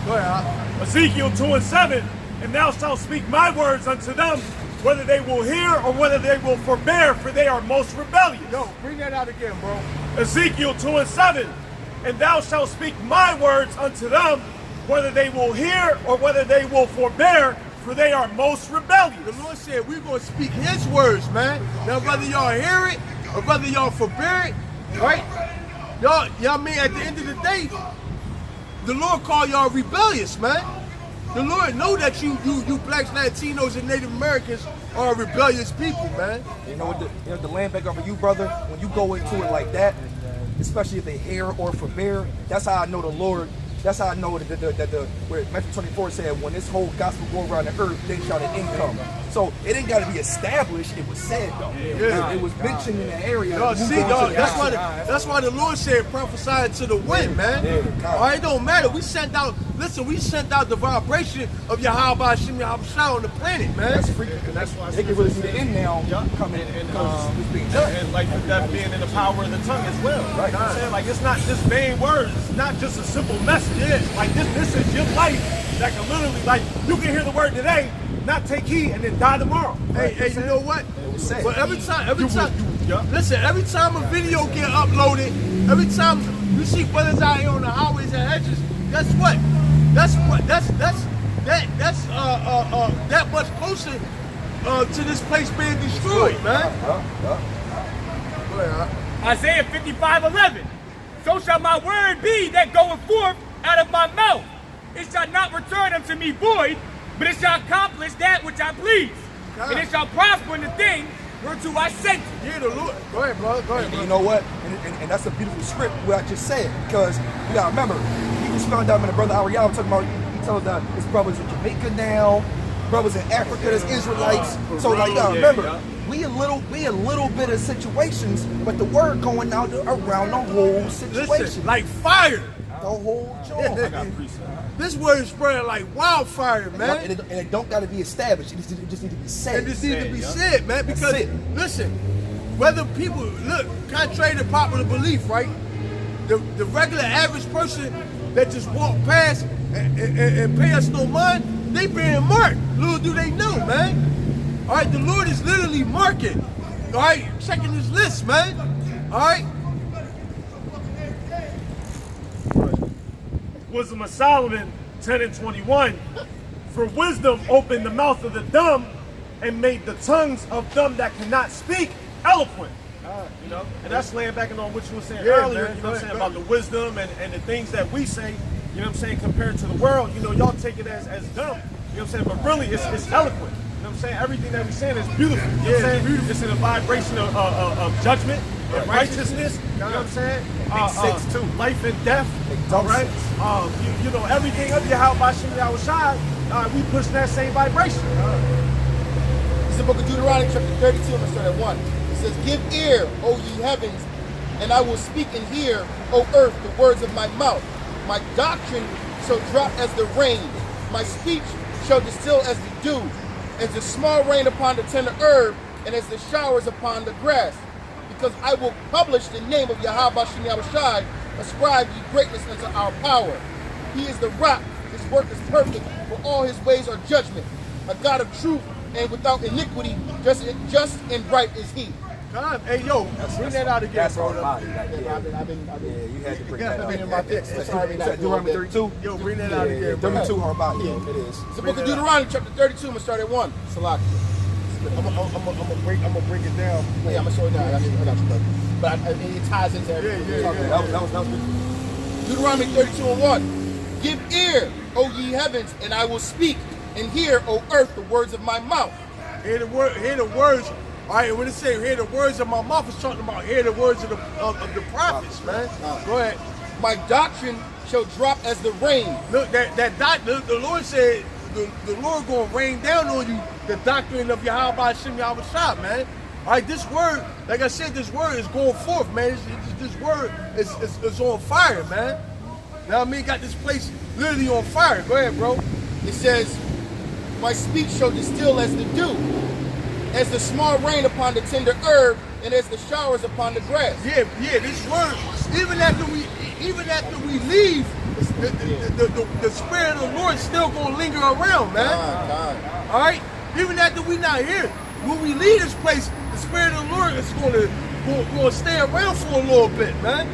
Go ahead. Ezekiel 2:7, and thou shalt speak my words unto them, whether they will hear or whether they will forbear, for they are most rebellious. Yo, bring that out again, bro. Ezekiel 2:7, and thou shalt speak my words unto them, whether they will hear or whether they will forbear, for they are most rebellious. The Lord said we're going to speak his words, man. Now, whether y'all hear it or whether y'all forbear it, right? Y'all mean at the end of the day, the Lord called y'all rebellious, man. The Lord know that you blacks, Latinos, and Native Americans are rebellious people, man. You know what the land back over you, brother, when you go into it like that, especially if they hear or forbear, that's how I know the Lord. That's how I know that where Matthew 24 said, when this whole gospel go around the earth, then shall the income. So it ain't got to be established. It was said though. Yeah. It was mentioned in the area. Y'all see, y'all, that's why the Lord said prophesy to the wind, man. Yeah. All right, it don't matter. We sent out the vibration of Yahweh Shem Yahweh Shai on the planet, man. That's freaky, because That's why they can really see the end now coming because it's being done. And like the death being in the power of the tongue as well. Right. You know what I'm saying? Like it's not just vain words. It's not just a simple message. Like this is your life that can literally, like, you can hear the word today, not take heed, and then die tomorrow. Hey, you know what? was said. But every time, yeah. listen, every time a video get uploaded, every time you see brothers out here on the highways and hedges, guess what? That's that much closer to this place being destroyed, man. Isaiah 55:11. So shall my word be that goeth forth out of my mouth. It shall not return unto me void, but it shall accomplish that which I please. God. And it shall prosper in the thing whereto I sent it. Yeah, the Lord. Go ahead, bro. Go ahead, And bro. you know what? And that's a beautiful script, what I just said. Because you gotta remember, he just found out when the brother Ariel was talking about, he told his brothers in Jamaica now, brothers in Africa, there's Israelites. So like you gotta remember, we a little bit of situations, but the word going out around the whole situation. Listen, like fire. the whole joint. This word is spreading like wildfire, man. And it don't gotta be established. It just need to be said. It just needs to be said, man. That's Because it. listen, whether people look contrary to popular belief, right? The regular average person that just walk past and pay us no mind, they being marked. Little do they know, man. All right, the Lord is literally marking. All right, checking his list, man. All right. Wisdom of Solomon 10:21. For wisdom opened the mouth of the dumb and made the tongues of them that cannot speak eloquent. You know, and that's laying back on what you were saying earlier, man. you know what I'm saying, about the wisdom and the things that we say, you know what I'm saying, compared to the world, you know, y'all take it as dumb, you know what I'm saying, but really it's eloquent. You know what I'm saying? Everything that we're saying is beautiful. You know what I'm saying? It's in a vibration of judgment and righteousness. You know what I'm saying? Makes sense too. Life and death. All Right? You know, everything of Yahweh Shem Yahweh Shai, we push that same vibration. It's the book of Deuteronomy chapter 32, I'm going to start at 1. It says, give ear, O ye heavens, and I will speak and hear, O earth, the words of my mouth. My doctrine shall drop as the rain. My speech shall distill as the dew, as the small rain upon the tender herb, and as the showers upon the grass. Because I will publish the name of Yahweh Shem Yahweh Shai Ascribe ye greatness unto our power. He is the rock. His work is perfect, for all his ways are judgment. A God of truth and without iniquity, just and right is he. God, hey, yo, bring that out again, That's bro. hard body. Like, Yeah, yeah, I've been you had to bring that I've out. been in my fix. Sorry, not Deuteronomy 32? Yo, bring that out again, bro. 32 hard body. Yeah, it is. It's the book of Deuteronomy, chapter 32. I'm gonna start at 1. Salaki. I'm gonna break it down. Yeah, I'm gonna slow it down. I got you, brother. But it ties into everything we're talking about. That was good. Deuteronomy 32 and 1. Give ear, O ye heavens, and I will speak, and hear, O earth, the words of my mouth. Hear the words. All right, when it say hear the words of my mouth, it's talking about hear the words of the prophets, man. Go ahead. My doctrine shall drop as the rain. Look, the Lord said the Lord gonna rain down on you the doctrine of Yahweh Hashem Yahweh Shah, man. All right, this word, like I said, this word is going forth, man. This word is on fire, man. Now I mean, got this place literally on fire. Go ahead, bro. It says, my speech shall distill as the dew, as the small rain upon the tender herb, and as the showers upon the grass. Yeah, this word, even after we leave, the spirit of the Lord is still gonna linger around, man. All right, even after we not here, when we leave this place, the spirit of the Lord is gonna stay around for a little bit, man.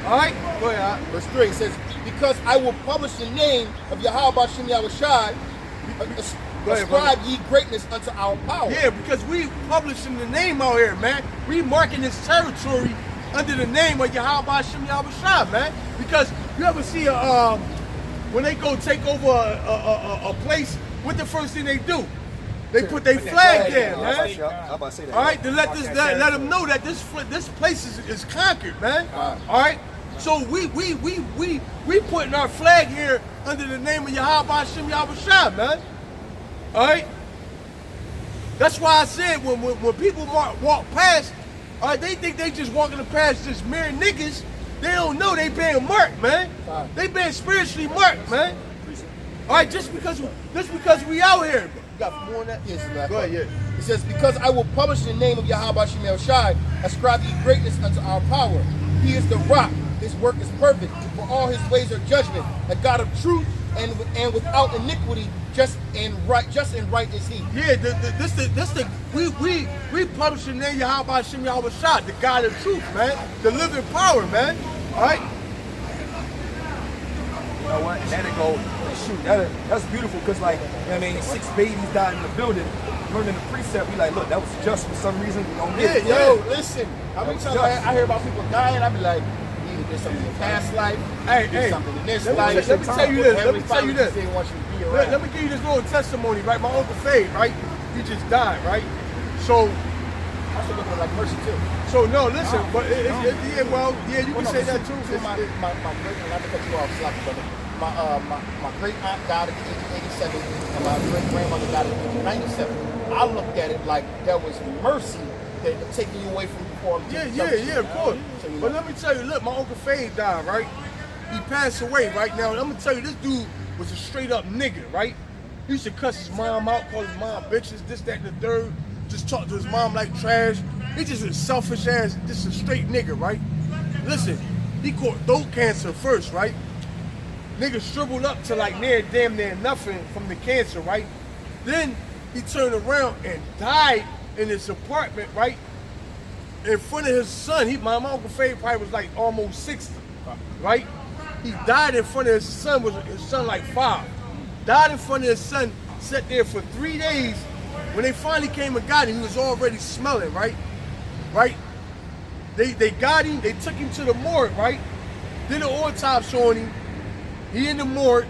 All right, go ahead. Verse 3 says, because I will publish the name of Yahweh Hashem Yahweh Shai, ascribe ye greatness unto our power. Yeah, because we publishing the name out here, man. We marking this territory under the name of Yahweh Hashem Yahweh Shai, man. Because you ever see when they go take over a place, what the first thing they do? They put their flag there, man. I'm about to say that. All right, to let them know that this place is conquered, man. All right, so we putting our flag here under the name of Yahweh Hashem Yahweh Shai, man. All right, that's why I said when people walk past, all right, they think they just walking past just mere niggas. They don't know they being marked, man. They being spiritually marked, man. All right, just because we out here. You got more on that? Yes, Go ahead, yeah. It says, because I will publish the name of Yahweh Hashem Yahweh Shai, ascribe ye greatness unto our power. He is the rock. His work is perfect. For all his ways are judgment. A God of truth and without iniquity, just and right is he. Yeah, we publish the name Yahweh Hashem Yahweh Shai, the God of truth, man. The living power, man. All right? You know what? And that'll go, shoot, that's beautiful because, like, you know what I mean, 6 babies died in the building. Learning the precept, we like, look, that was just for some reason. We don't get it. Yo, listen. How many times I hear about people dying, I be like, you either did something in your past life, Hey, did something in this let life. me tell you this. Every father they want you to be around. Let me give you this little testimony, right? My Uncle Fade, right? He just died, right? So, I should look at like mercy too. so no, listen, but you can say that too. My great, not to cut you off, sloppy brother. My great aunt died at the age of 87, and my great grandmother died at the age of 97. I looked at it like that was mercy that taking you away from before. Yeah, of course. So, you know. But let me tell you, look, my Uncle Fade died, right? He passed away, right? Now, I'm gonna tell you, this dude was a straight up nigga, right? He used to cuss his mom out, call his mom bitches, this, that, and the third. Just talk to his mom like trash. He just a selfish ass, just a straight nigga, right? Listen, he caught throat cancer first, right? Nigga shriveled up to like damn near nothing from the cancer, right? Then he turned around and died in his apartment, right? In front of his son. My Uncle Fade probably was like almost 60, right? He died in front of his son, his son like 5. Died in front of his son, sat there for 3 days. When they finally came and got him, he was already smelling, right? Right? They got him, they took him to the morgue, right? Did an autopsy on him. He in the morgue.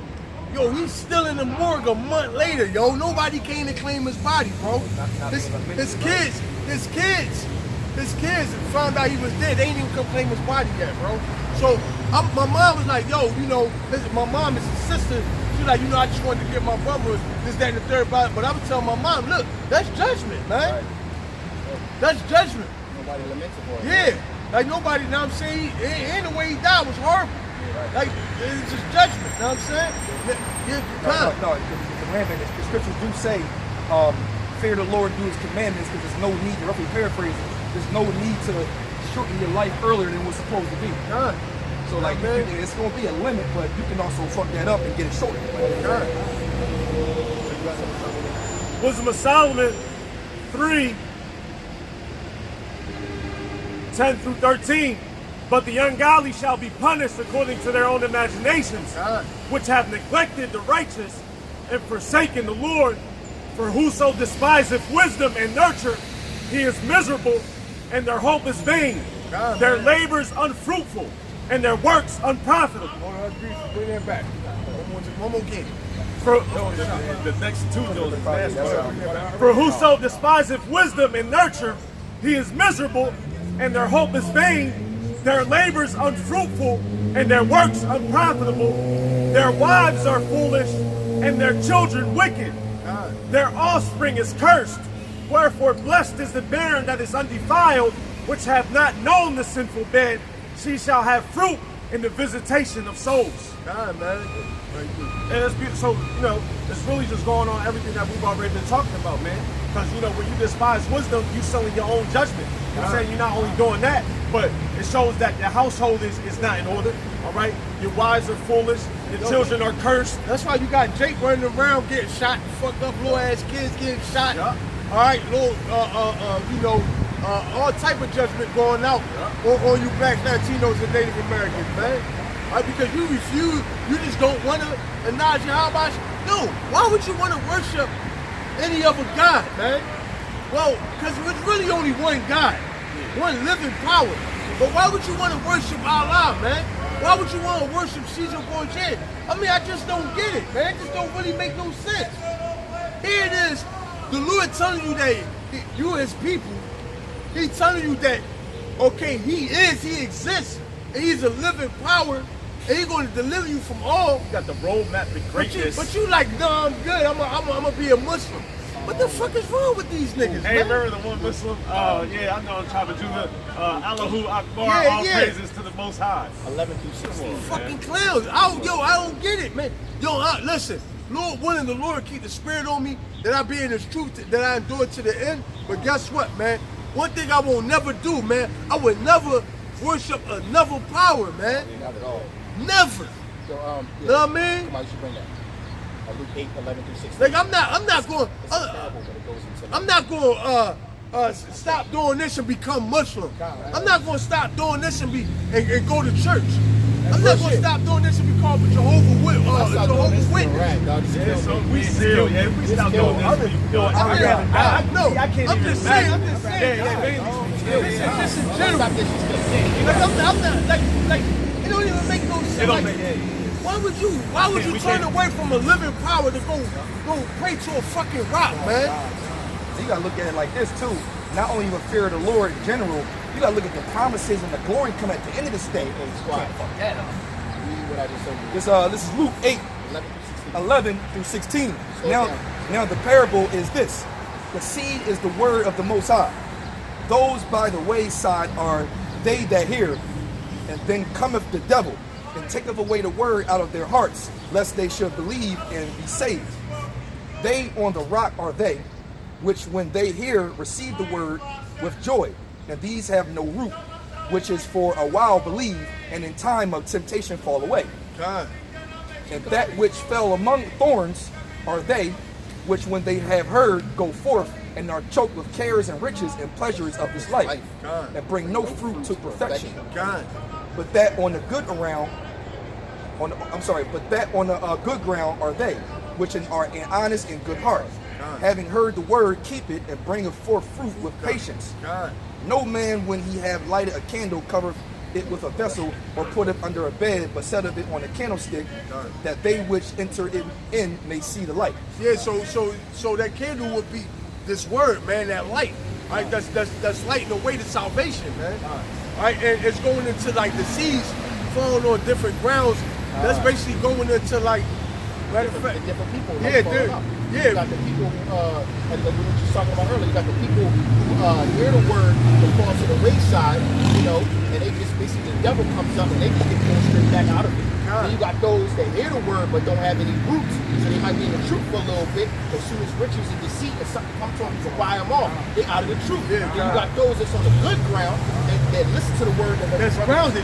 Yo, he's still in the morgue a month later, yo. Nobody came to claim his body, bro. His kids found out he was dead. They ain't even come claim his body yet, bro. So my mom was like, yo, you know, my mom is his sister. She's like, you know, I just wanted to get my brother this, that, and the third body. But I was telling my mom, look, that's judgment, man. Right. That's judgment. Nobody lamented for it. Yeah. Like nobody, you know what I'm saying? And the way he died was horrible. Like, it's just judgment, you know what I'm saying? No, the commandment, the scriptures do say, fear the Lord, do his commandments, because there's no need, to roughly paraphrase, there's no need to shorten your life earlier than what's supposed to be. So like, it's gonna be a limit, but you can also fuck that up and get it shorter. Wisdom of Solomon 3, 10 through 13. But the ungodly shall be punished according to their own imaginations, which have neglected the righteous and forsaken the Lord. For whoso despiseth wisdom and nurture, he is miserable, and their hope is vain. Their labors unfruitful, and their works unprofitable. Bring that back. One more game. For, the next two goes fast. For whoso despiseth wisdom and nurture, he is miserable, and their hope is vain. Their labors unfruitful, and their works unprofitable. Their wives are foolish, and their children wicked. Their offspring is cursed. Wherefore blessed is the barren that is undefiled, which have not known the sinful bed. She shall have fruit in the visitation of souls. God, man. And it's beautiful. So, you know, it's really just going on everything that we've already been talking about, man. Because, you know, when you despise wisdom, you selling your own judgment. You know what I'm saying? You're not only doing that, but it shows that your household is not in order, all right? Your wives are foolish. Your children are cursed. That's why you got Jake running around getting shot, fucked up little ass kids getting shot. All right, little, you know, all type of judgment going out on you Blacks, Latinos, and Native Americans, man. All right, because you refuse, you just don't want to acknowledge Yahweh. No, why would you want to worship any other God, man? Well, because there's really only one God, one living power. But why would you want to worship Allah, man? Why would you want to worship Caesar Borgia? I mean, I just don't get it, man. It just don't really make no sense. Here it is, the Lord telling you that you as people, He's telling you that, okay, He exists, and He's a living power, and He's going to deliver you from all. You got the roadmap to greatness. But you like, no, I'm good. I'm gonna be a Muslim. What the fuck is wrong with these niggas, Hey, man? remember the one Muslim? Yeah, I know I'm trying to do the Allahu Akbar, Yeah, all yeah. praises to the Most High. 11 through 16. Fucking clowns. I don't get it, man. Yo, listen, Lord willing, the Lord keep the spirit on me, that I be in His truth, that I endure to the end. But guess what, man? One thing I will never do, man, I would never worship another power, man. Not at all. Never. So, You know what I mean? Come on, you should bring that. Luke 8, 11 through 16. Like, I'm not going, It's a parable, but it goes into I'm not going to stop doing this and become Muslim. I'm not going to stop doing this and go to church. I'm not going to stop doing this and become a Jehovah's Witness. Right, dog. This is Yeah, killing so me. we still, yeah, if we stop doing this, we do it. I can't I'm even just saying. imagine. Yeah. Just in Don't general. stop disrespecting. Like, I'm not like it don't even make no sense. It don't Like, make- why would you We turn can't. away from a living power to go pray to a fucking rock, man? So you gotta look at it like this too. Not only the fear of the Lord in general, you gotta look at the promises and the glory coming at the end of this day. Hey, squad. Fuck that up. Read what I just told you. This is Luke 8, 11 through 16. 11 through 16. Slow Now, down. now the parable is this. The seed is the word of the Most High. Those by the wayside are they that hear, and then cometh the devil, and taketh away the word out of their hearts, lest they should believe and be saved. They on the rock are they, which when they hear receive the word with joy, and these have no root, which is for a while believe, and in time of temptation fall away. God. And that which fell among thorns are they, which when they have heard go forth, and are choked with cares and riches and pleasures of this life, God. and bring no fruit to perfection. God. But that on the good ground, but that on the good ground are they, which are an honest and good heart, having heard the word, keep it, and bringeth forth fruit with patience. God. No man, when he have lighted a candle, covereth it with a vessel, or put it under a bed, but setteth it on a candlestick, that they which enter it in may see the light. Yeah, so that candle would be this word, man, that light. All right, that's lighting the way to salvation, man. All right, and it's going into like the seeds falling on different grounds. That's basically going into like, matter of fact, Different people. yeah, like, dude. falling out. Yeah. You got the people, like we were just talking about earlier, you got the people who hear the word but fall to the wayside, you know, and they just basically, the devil comes up and they just get pulled straight back out of it. Then you got those that hear the word but don't have any roots, so they might be in the truth for a little bit. As soon as riches and deceit and something comes to them to buy them off, they out of the truth. Yeah, then you got those that's on the good ground that listen to the word That's grounded,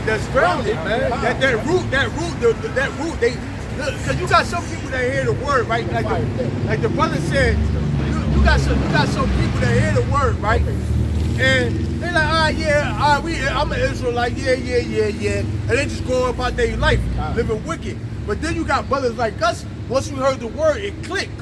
man. That root, they, because you got some people that hear the word, right? Like the brother said, you got some people that hear the word, right? And they like, I'm an Israelite, yeah. And they just go about their life, living wicked. But then you got brothers like us, once we heard the word, it clicked.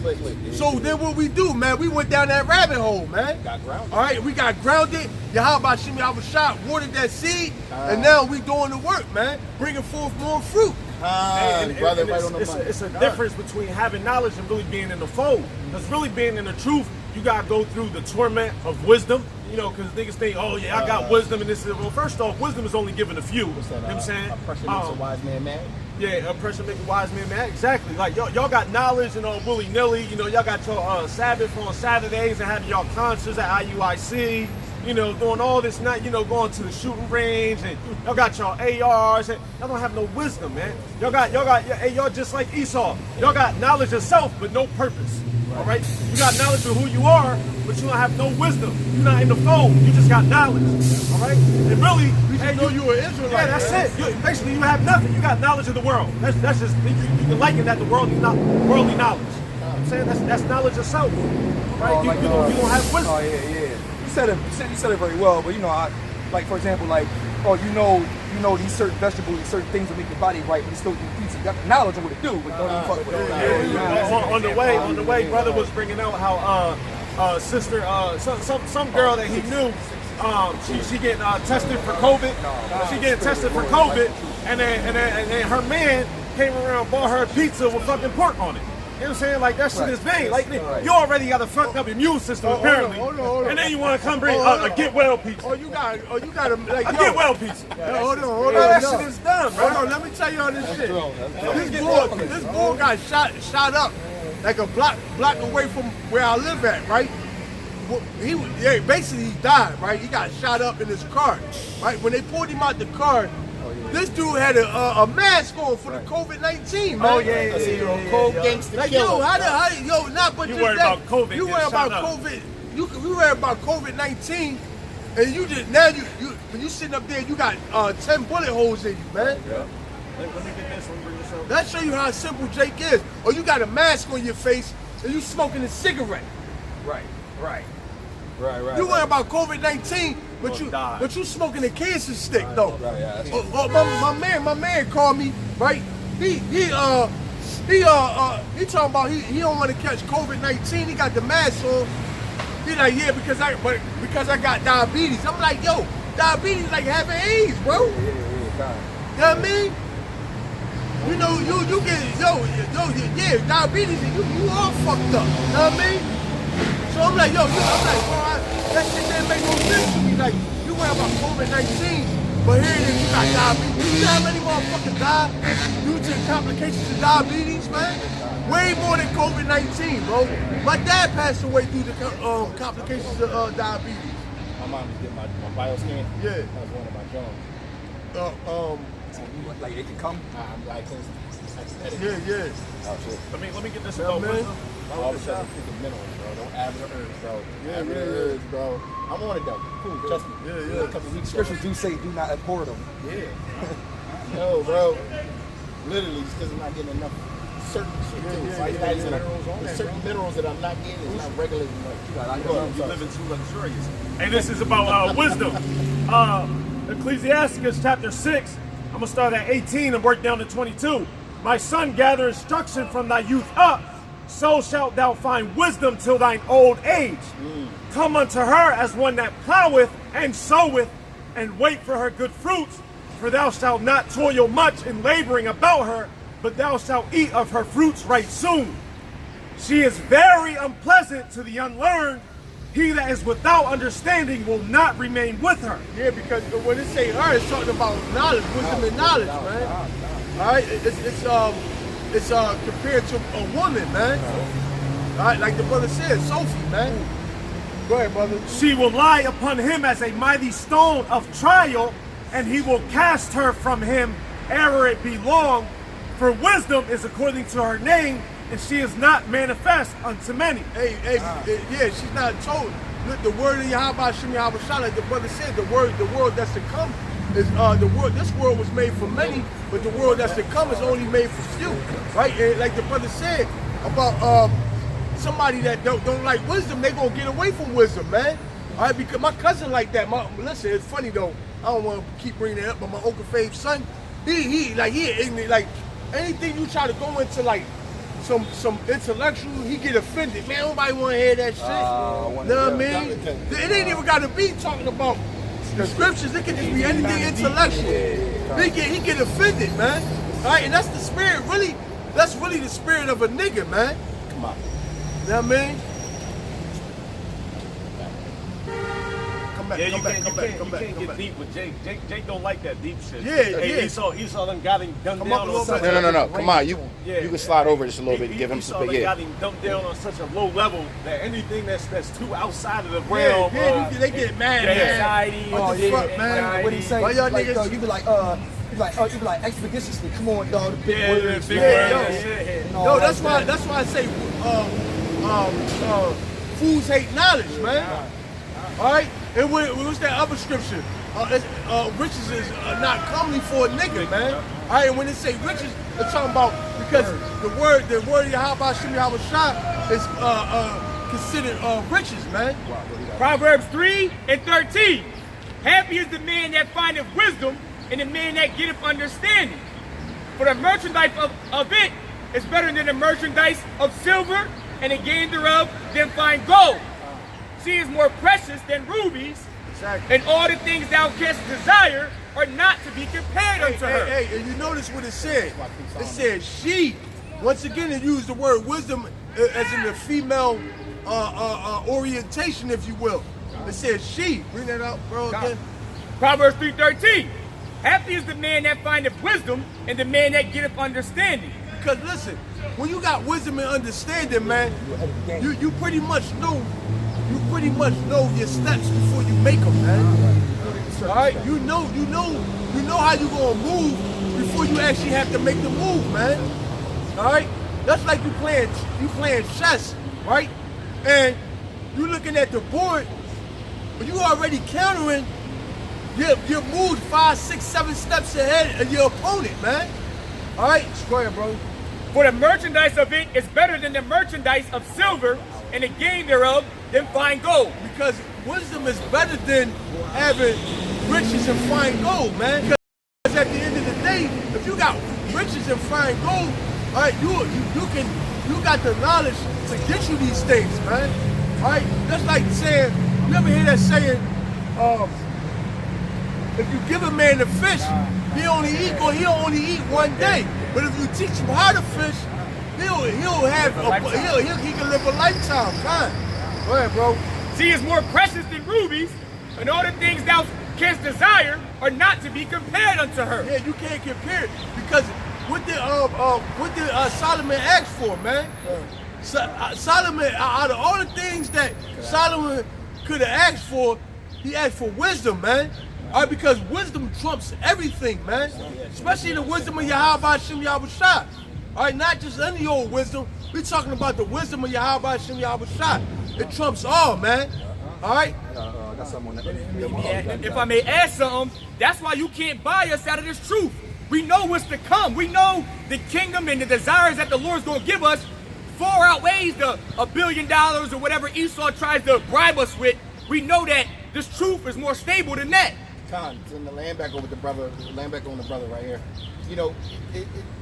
So then what we do, man, we went down that rabbit hole, man. Got grounded. All right, we got grounded. Yahweh Shimi Abashah watered that seed, and now we doing the work, man. Bringing forth more fruit. Brother, right on the money. It's a difference between having knowledge and really being in the fold. Because really being in the truth, you gotta go through the torment of wisdom. You know, because niggas think, oh yeah, I got wisdom, and this is, well, first off, wisdom is only given a few. You know what I'm saying? Oppression makes a wise man mad. Yeah, oppression make a wise man mad. Exactly. Like y'all got knowledge and all willy nilly. You know, y'all got your Sabbath on Saturdays and having y'all concerts at IUIC. You know, doing all this night. You know, going to the shooting range and y'all got y'all ARs and y'all don't have no wisdom, man. Y'all just like Esau. Y'all got knowledge of self but no purpose. All right, you got knowledge of who you are, but you don't have no wisdom. You're not in the fold. You just got knowledge. All right, and really, We just know you an Israelite. yeah, that's man. it. Basically, you have nothing. You got knowledge of the world. That's just you can liken that to worldly knowledge. You know what I'm saying that's knowledge of self. Right? You don't have wisdom. Oh yeah. You said it very well, but you know, like for example, like you know these certain vegetables, these certain things will make your body right, but you still eat pizza. You got the knowledge of what to do, but don't even fuck with it. On the way, brother was bringing out how sister, some girl that he knew, she getting tested for COVID. She getting tested for COVID, and then her man came around and bought her a pizza with fucking pork on it. You know what I'm saying? Like, that shit is vain. Like, you already got a fucked up immune system, apparently. Hold on. And then you want to come bring a get well pizza. You got to like A get well pizza. Hold on. That shit is dumb, bro. Hold on, let me tell you all this shit. This bull got shot up like a block away from where I live at, right? Well, basically he died, right? He got shot up in his car, right? When they pulled him out the car, this dude had a mask on for the COVID-19, man. Oh yeah. Cold gangster Like killer. not but You just worried that. about COVID You getting worried about shot up. COVID. You worried about COVID-19, and you just now you when you sitting up there, you got 10 bullet holes in you, man. Let me get this one, bring this up. That show you how simple Jake is. Or you got a mask on your face and you smoking a cigarette. Right. You worry about COVID-19, but you smoking a cancer stick though. My man called me, right? He talking about he don't want to catch COVID-19. He got the mask on. He like, yeah, because I got diabetes. I'm like, yo, diabetes like having AIDS, bro. You know what I mean? You know, you get yeah, diabetes, and you all fucked up. You know what I mean? So I'm like, bro, that shit didn't make no sense to me. Like, you worry about COVID-19, but here it is, you got diabetes. You know how many motherfuckers die due to complications of diabetes, man? Way more than COVID-19, bro. My dad passed away due to complications of diabetes. My mom was getting my bioscan. Yeah. That was one of my Jones. Like it can come. I'm like, Yeah. Oh shit. Let me get this Yeah, about man. wisdom. All of a sudden, freaking minerals, bro. Don't add the herbs, bro. Yeah, Add the yeah, herbs, bro. I'm on it though. Cool, trust me. Yeah. A couple weeks ago. Scriptures do say do not abhor them. Yeah. No, bro. Literally, just because I'm not getting enough certain shit too. There's certain minerals that I'm not getting. It's not regular enough. You living too luxurious. Hey, this is about wisdom. Ecclesiasticus chapter 6. I'm gonna start at 18 and work down to 22. My son, gather instruction from thy youth up, so shalt thou find wisdom till thine old age. Come unto her as one that ploweth and soweth, and wait for her good fruits. For thou shalt not toil much in laboring about her, but thou shalt eat of her fruits right soon. She is very unpleasant to the unlearned. He that is without understanding will not remain with her. Yeah, because when it say her, it's talking about knowledge, wisdom and knowledge, man. All right, it's compared to a woman, man. Right? Like the brother said, Sophie, man. Go ahead, brother. She will lie upon him as a mighty stone of trial, and he will cast her from him ere it be long. For wisdom is according to her name, and she is not manifest unto many. Hey, yeah, she's not told. Look, the word of Yahweh Shem Yahweh Shah, like the brother said, the world that's to come is the world. This world was made for many, but the world that's to come is only made for few, right? And like the brother said about somebody that don't like wisdom, they gonna get away from wisdom, man. All right, because my cousin like that. Listen, it's funny though. I don't want to keep bringing it up, but my Uncle Fave's son, he ignorant. Like anything you try to go into like some intellectual, he get offended. Man, nobody want to hear that shit. Know what I mean? It ain't even got to be talking about the scriptures. It could just be anything intellectual. He get offended, man. All right, and that's the spirit. Really, that's really the spirit of a nigga, man. Come on. You know what I mean? Come back, Yeah, come back, come back, come you back, can't come get back. deep with Jake. Jake don't like that deep shit. Yeah, Hey, yeah. Esau done got him dunked Come down up a on little such bit. No. Come on, you Yeah. can slide over just a little bit and give him Esau some. done Yeah. got him dumped down on such a low level that anything that's too outside of the Yeah, realm. yeah, they get mad, yeah, man. anxiety. What the fuck, man? anxiety. What he say? Why y'all like, niggas- dog, you be like expeditiously. Come on, dog. The big Yeah, words. big Yeah, words. yo. Yeah. No, Yo, that's why I say fools hate knowledge, man. All right, and what's that other scripture? Riches is not comely for a nigga, man. All right, and when they say riches, they're talking about because the word of Yahweh Shem Yahweh Shah is considered riches, man. Proverbs 3:13. Happy is the man that findeth wisdom, and the man that getteth understanding. For the merchandise of it is better than the merchandise of silver, and the gain thereof than fine gold. She is more precious than rubies, Exactly. and all the things thou canst desire are not to be compared unto her. Hey, and you notice what it said? It said she. Once again, it used the word wisdom as in the female orientation, if you will. It said she. Bring that out, bro, again. Proverbs 3:13. Happy is the man that findeth wisdom, and the man that getteth understanding. Because listen, when you got wisdom and understanding, man, you pretty much know your steps before you make them, man. All right, you know how you gonna move before you actually have to make the move, man. All right, that's like you playing chess, right? And you looking at the board, but you already countering your moves 5, 6, 7 steps ahead of your opponent, man. All right, go ahead, bro. For the merchandise of it is better than the merchandise of silver, and the gain thereof than fine gold. Because wisdom is better than having riches and fine gold, man. Because at the end of the day, if you got riches and fine gold, all right, you got the knowledge to get you these things, man. All right, that's like saying, you ever hear that saying, if you give a man a fish, he'll only eat one day. But if you teach him how to fish, he can live a lifetime. Fine. Go ahead, bro. She is more precious than rubies, and all the things thou canst desire are not to be compared unto her. Yeah, you can't compare it because what did Solomon ask for, man? Solomon, out of all the things that Solomon could have asked for, he asked for wisdom, man. All right, because wisdom trumps everything, man. Especially the wisdom of Yahweh Shem Yahweh Shah. All right, not just any old wisdom. We're talking about the wisdom of Yahweh Shem Yahweh Shah. It trumps all, man. All right? If I may add something, that's why you can't buy us out of this truth. We know what's to come. We know the kingdom and the desires that the Lord's going to give us far outweighs the $1 billion or whatever Esau tries to bribe us with. We know that this truth is more stable than that. Con, to land back on the brother right here. You know,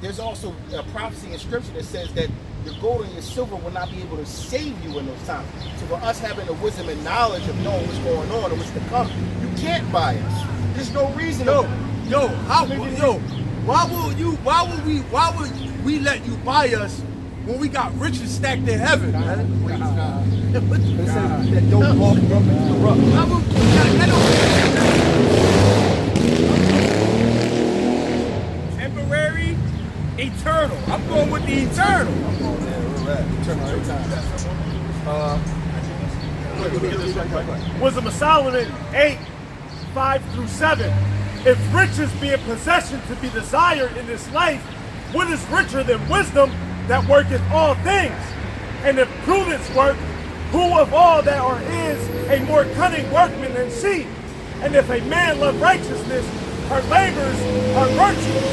there's also a prophecy in scripture that says that your gold and your silver will not be able to save you in those times. So for us having the wisdom and knowledge of knowing what's going on and what's to come, you can't buy us. There's no reason. Why would we let you buy us when we got riches stacked in heaven, man? Don't walk from the rough. Temporary, eternal. I'm going with the eternal. Wisdom of Solomon 8:5-7. If riches be a possession to be desired in this life, what is richer than wisdom that worketh all things? And if prudence work, who of all that are is a more cunning workman than she? And if a man love righteousness, her labors are virtues.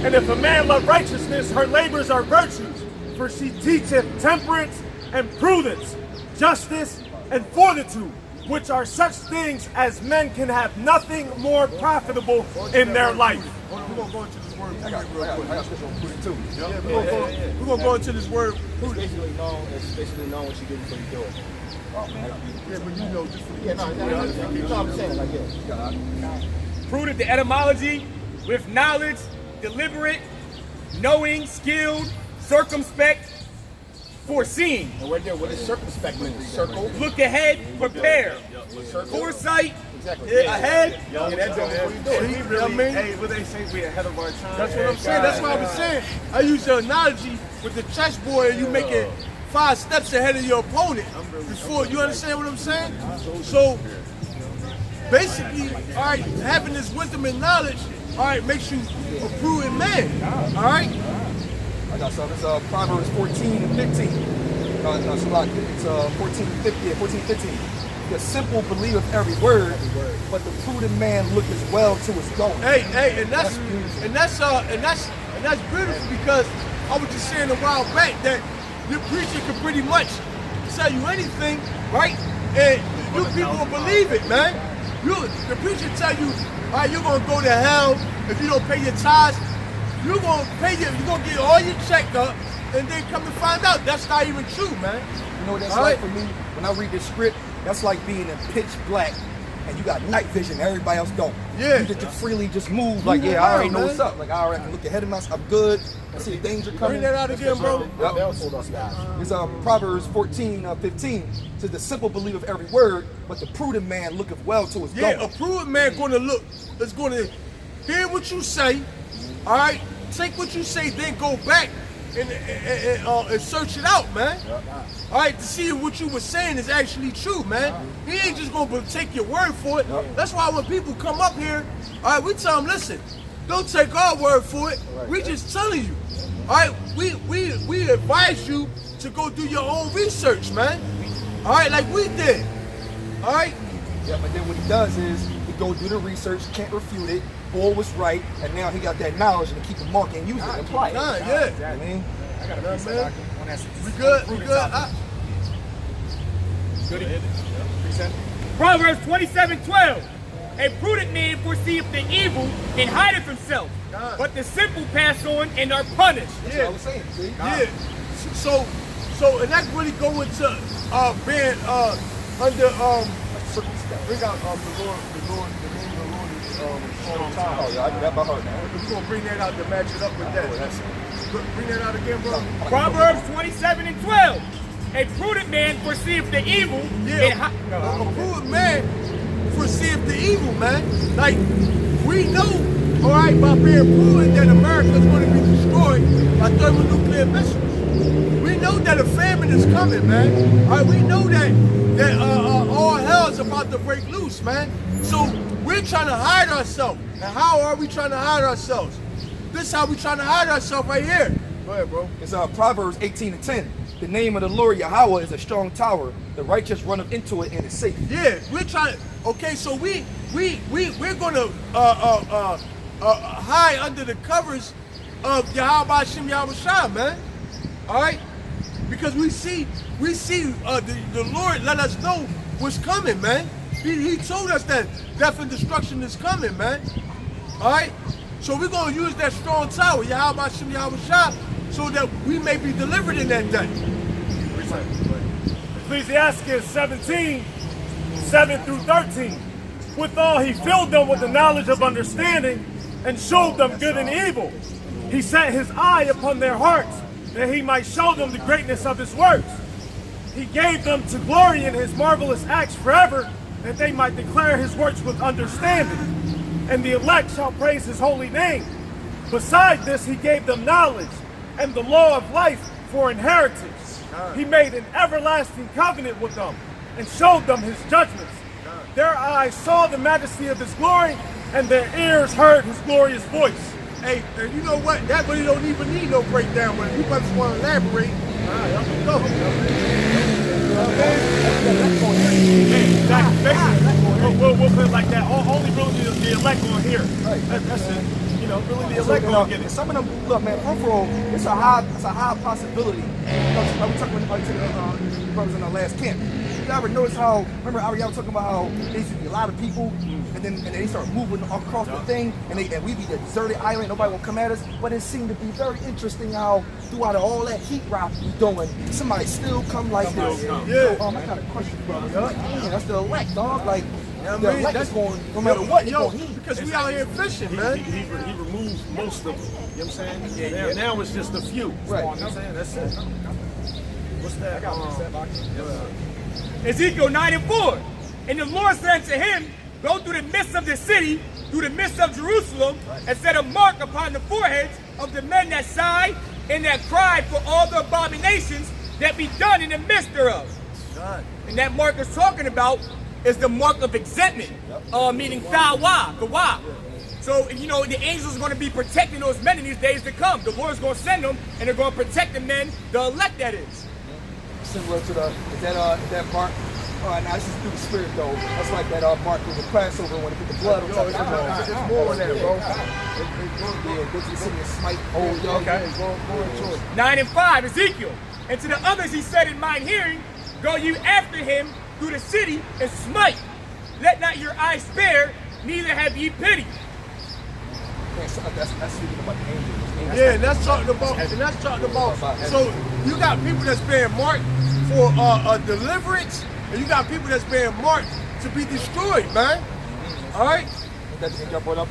And if a man love righteousness, her labors are virtues. For she teacheth temperance and prudence, justice and fortitude, which are such things as men can have nothing more profitable in their life. We're gonna go into this word real quick. Yeah, we're gonna go into this word. It's basically knowing what you do before you do it. Yeah, but you know, just for the You know what I'm saying? Like, yeah. Prudent, the etymology, with knowledge, deliberate, knowing, skilled, circumspect, foreseeing. And right there, what does circumspect mean? Circle. Look ahead, prepare. Foresight, ahead. Yeah, that's before you do it. See, you know what I mean? Hey, what they say, we ahead of our time. That's what I'm saying. That's what I was saying. I use the analogy with the chessboard, and you make it 5 steps ahead of your opponent before. You understand what I'm saying? So basically, all right, having this wisdom and knowledge, all right, makes you a prudent man. All right. I got some. It's Proverbs 14 and 15. It's 14 and 15. The simple believeth every word, but the prudent man looketh well to his going. Hey, and that's beautiful, because I was just saying a while back that your preacher can pretty much tell you anything, right? And you people will believe it, man. The preacher tell you, all right, you're gonna go to hell if you don't pay your tithes. You're gonna get all your checked up, and then come to find out that's not even true, man. You know what that's All like right. for me? When I read this script, that's like being in pitch black and you got night vision, everybody else don't. Yeah. You just freely just move like, Move yeah, I already around, know man. what's up. Like, I already can look ahead of myself. I'm good. I see the danger coming. Bring that out again, bro. It's Proverbs 14:15. Says the simple believeth every word, but the prudent man looketh well to his Yeah, going. a prudent man is gonna hear what you say, all right, take what you say, then go back and search it out, man. All right, to see if what you were saying is actually true, man. He ain't just gonna take your word for it. That's why when people come up here, all right, we tell them, listen, don't take our word for it. We just telling you. All right, we advise you to go do your own research, man. All right, like we did. All right. Yeah, but then what he does is he go do the research, can't refute it. Bull was right, and now he got that knowledge and keep it mark and use it and apply it. Nah, yeah. You know what I mean? I got a Yeah, piece man. that I want to We good. We good. Proverbs 27:12. A prudent man foreseeth the evil and hideth himself, but the simple pass on and are punished. That's what I was saying. See? Yeah. So, and that really go into being under Circumspect. bring out the name of the Lord is strong tower. Oh, yeah, I do that by heart now. We're gonna bring that out to match it up with that. Bring that out again, bro. Proverbs 27:12. A prudent man foreseeth the evil and Yeah, a prudent man foreseeth the evil, man. Like, we know, all right, by being prudent that America is going to be destroyed by thermonuclear missiles. We know that a famine is coming, man. All right, we know that all hell is about to break loose, man. So we're trying to hide ourselves. And how are we trying to hide ourselves? This is how we trying to hide ourselves right here. Go ahead, bro. It's Proverbs 18:10. The name of the Lord Yahweh is a strong tower. The righteous runneth into it and is safe. Yeah, we're trying. Okay, so we're gonna hide under the covers of Yahweh Hashem Yahweh Shah, man. All right, because we see the Lord let us know what's coming, man. He told us that death and destruction is coming, man. All right, so we're gonna use that strong tower, Yahweh Hashem Yahweh Shah, so that we may be delivered in that day. Ecclesiastes 17:7-13. Withal he filled them with the knowledge of understanding and showed them good and evil. He set his eye upon their hearts that he might show them the greatness of his works. He gave them to glory in his marvelous acts forever, that they might declare his works with understanding. And the elect shall praise his holy name. Beside this, he gave them knowledge and the law of life for inheritance. He made an everlasting covenant with them and showed them his judgments. Their eyes saw the majesty of his glory, and their ears heard his glorious voice. Hey, and you know what? That really don't even need no breakdown. But if you brothers want to elaborate, go. We'll put it like that. Only really the elect on here. That's it. You know, really the elect on get it. Some of them, look, man, overall, it's a high possibility. You know, we talking about the brothers in our last camp. You ever notice how? Remember, Ariel was talking about how there used to be a lot of people, and then they start moving across the thing, and we be the deserted island. Nobody will come at us. But it seemed to be very interesting how throughout all that heat rock we doing, somebody still come like this. Yeah. So, I got a question, brother. Yeah, that's the elect, dog. Like. Yeah, The elect that's is going, no matter what, it's yo, going to heat. because we out here fishing, man. He removed most of them. You know what I'm saying? Now it's just a few. Right. You know what I'm saying? That's it. What's that? Ezekiel 9:4. And the Lord said to him, go through the midst of the city, through the midst of Jerusalem, and set a mark upon the foreheads of the men that sigh and that cry for all the abominations that be done in the midst thereof. And that mark is talking about is the mark of exemptment, meaning gawa. So, you know, the angels are going to be protecting those men in these days to come. The Lord's going to send them, and they're going to protect the men, the elect that is. Similar to that mark. Now this is through the spirit though. That's like that mark with the Passover when they put the blood on top of the It's more than that, bro. Yeah, go to the city and smite. Oh, Okay. 9:5, Ezekiel. And to the others he said in mine hearing, go you after him through the city and smite. Let not your eyes spare, neither have ye pity. That's speaking about the angels. Yeah, and that's talking about. So you got people that's being marked for a deliverance, and you got people that's being marked to be destroyed, man. All right. That thing y'all brought up.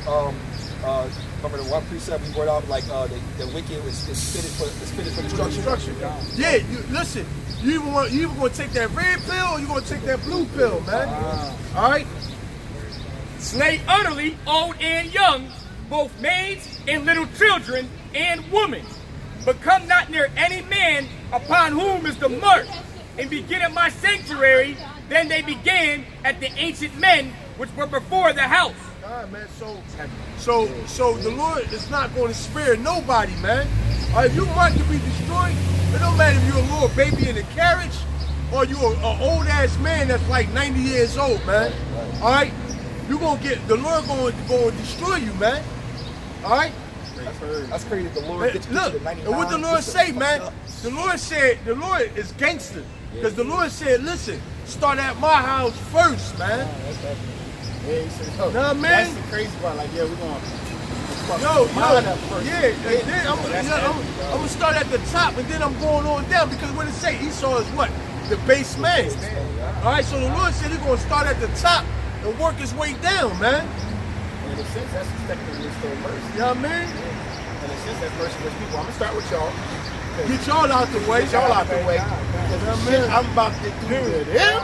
Remember the one precept we brought out, like the wicked is fitted for destruction. Yeah. Listen. You even gonna take that red pill, or you gonna take that blue pill, man. All right. Slay utterly old and young, both maids and little children and women. But come not near any man upon whom is the mark, and begin at my sanctuary. Then they began at the ancient men which were before the house. All right, man. So the Lord is not going to spare nobody, man. If you want to be destroyed, it don't matter if you're a little baby in a carriage or you're an old ass man that's like 90 years old, man. All right, you gonna get the Lord going to destroy you, man. All right. That's crazy. The Lord gets Look, to the 99. and what the Lord say, man? The Lord is gangster, because the Lord said, listen, start at my house first, man. Yeah, he said, yo, Know what I mean? that's the crazy part. Like, yeah, we're going and then I'm gonna start at the top, and then I'm going on down, because what it say, Esau is what? The base man. All right, so the Lord said he's gonna start at the top and work his way down, man. And in a sense, that's technically still mercy. You know what I mean? In a sense, that's merciless people. I'm going to start with y'all. Get y'all out the way. Get y'all out the way. Because the shit I'm about to do with him.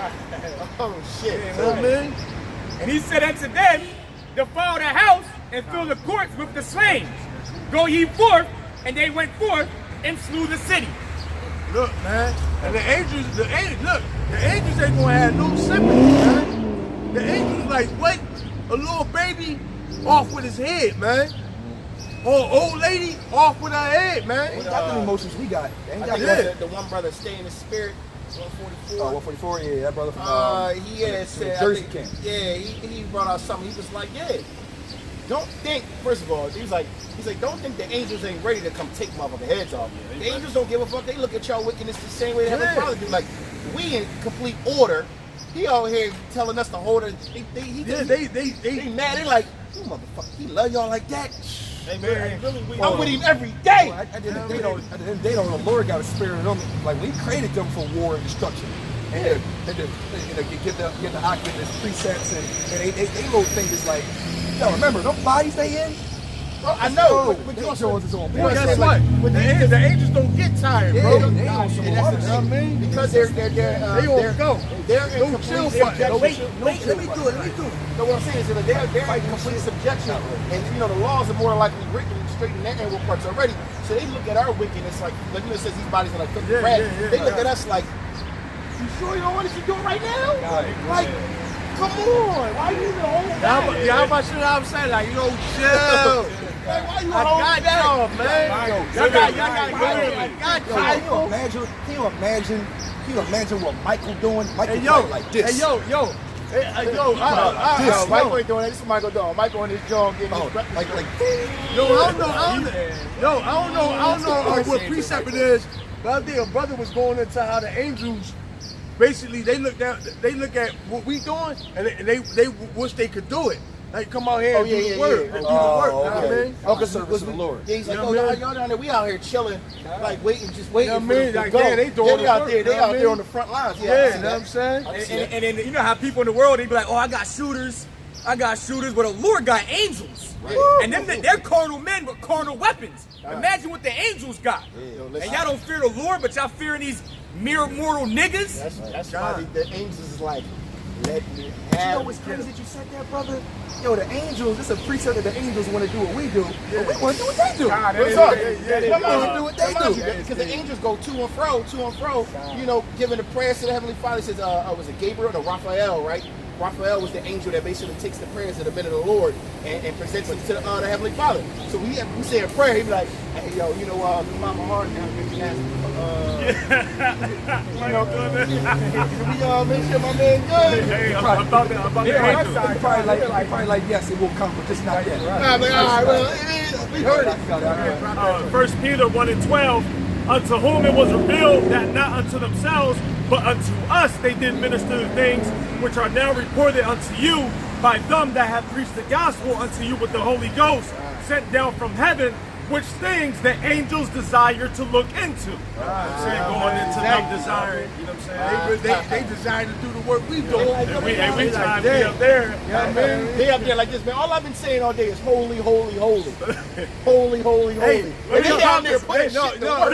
Oh, shit. You know what I mean? And he said unto them, defile the house and fill the courts with the slain. Go ye forth, and they went forth and slew the city. Look, man, and the angels ain't gonna have no sympathy, man. The angels like, wait, a little baby off with his head, man. Or old lady off with her head, man. Ain't got the emotions we got. They ain't I got think the one brother stay in the spirit. 144. 144, yeah, that brother from He had said, Jersey I camp. think, yeah, he brought out something. He was like, yeah, don't think. First of all, he's like, don't think the angels ain't ready to come take motherfucking heads off. The angels don't give a fuck. They look at y'all wickedness the same way they have a father do. Like, we in complete order. He out here telling us to hold it. They mad. They like, you motherfucker. He love y'all like that. Hey man, really, I'm with him every day. At the end of the day, the Lord got a spirit in them. Like, we created them for war and destruction. And give the Oculus precepts, and they little thing is like, yo, remember, them bodies they in, Well, I know, but They you also Jones is on Well, point. guess like, what? with The angels don't get tired, Yeah, bro. they on some and that's other the shit. thing, because they're They on go. they're in No complete chill subjection. button. No Wait, chill- wait, let me do it. Let me do it. No, what I'm saying is that they're in complete subjection, and you know the laws are more likely written straight in their inward parts already. So they look at our wickedness like you know, it says these bodies are like filthy Yeah, rags. yeah, yeah. They look at us like, you sure you don't want what you're doing right now? Right. Like, come on, why you even hold back? Yeah, I'm about to I'm saying, like, chill. Like, why you I hold got back? y'all, man. Y'all got I got Yo, can you imagine what Michael doing? Michael Hey, yo, like this. hey, yo. No, Michael ain't doing that. This is Michael doing. Michael in his jaw getting his breath. like Yo, I don't know what precept it is. The other day, a brother was going into how the angels, basically, they look at what we doing, and they wish they could do it. Like, come out here and do the work. And do the work, you know what I mean? Oh, because Service of the Lord. Yeah, he's like, You oh, know what I y'all down there, we out here chilling, like waiting, just waiting You know what I mean? for Like, go. yeah, they doing the out work, there, they you know what out I there mean? on the front lines. Yeah, I you see know that. what I'm saying? And then you know how people in the world they be like, oh, I got shooters, but the Lord got angels. And them they're carnal men with carnal weapons. Imagine what the angels got. And y'all don't fear the Lord, but y'all fearing these mere mortal niggas. That's why the angels is like, let me You have know what's crazy that you said that, brother? Yo, the angels, it's a precept that the angels want to do what we do, but we want to do what they do. What's up? Come on, do what they do. Because the angels go to and fro, you know, giving the prayers to the Heavenly Father. It says, was it Gabriel? No, Raphael, right? Raphael was the angel that basically takes the prayers of the men of the Lord and presents them to the Heavenly Father. So we say a prayer, he be like, hey, yo, you know, Mama Heart, now you can ask, you know, we make sure my man good. Hey, about He probably like, yes, it will come, but just not yet. I'm like, all right, well, it is. We heard it. 1 Peter 1 and 12, unto whom it was revealed that not unto themselves, but unto us they did minister the things which are now reported unto you by them that have preached the gospel unto you with the Holy Ghost, sent down from heaven, which things the angels desire to look into. Going into them desiring, you know what I'm saying? They desire to do the work we do. And we trying to be that. up there. You know what I mean? They up there like this, man. All I've been saying all day is holy, holy, holy. Holy, holy, holy. And they down there putting shit to work.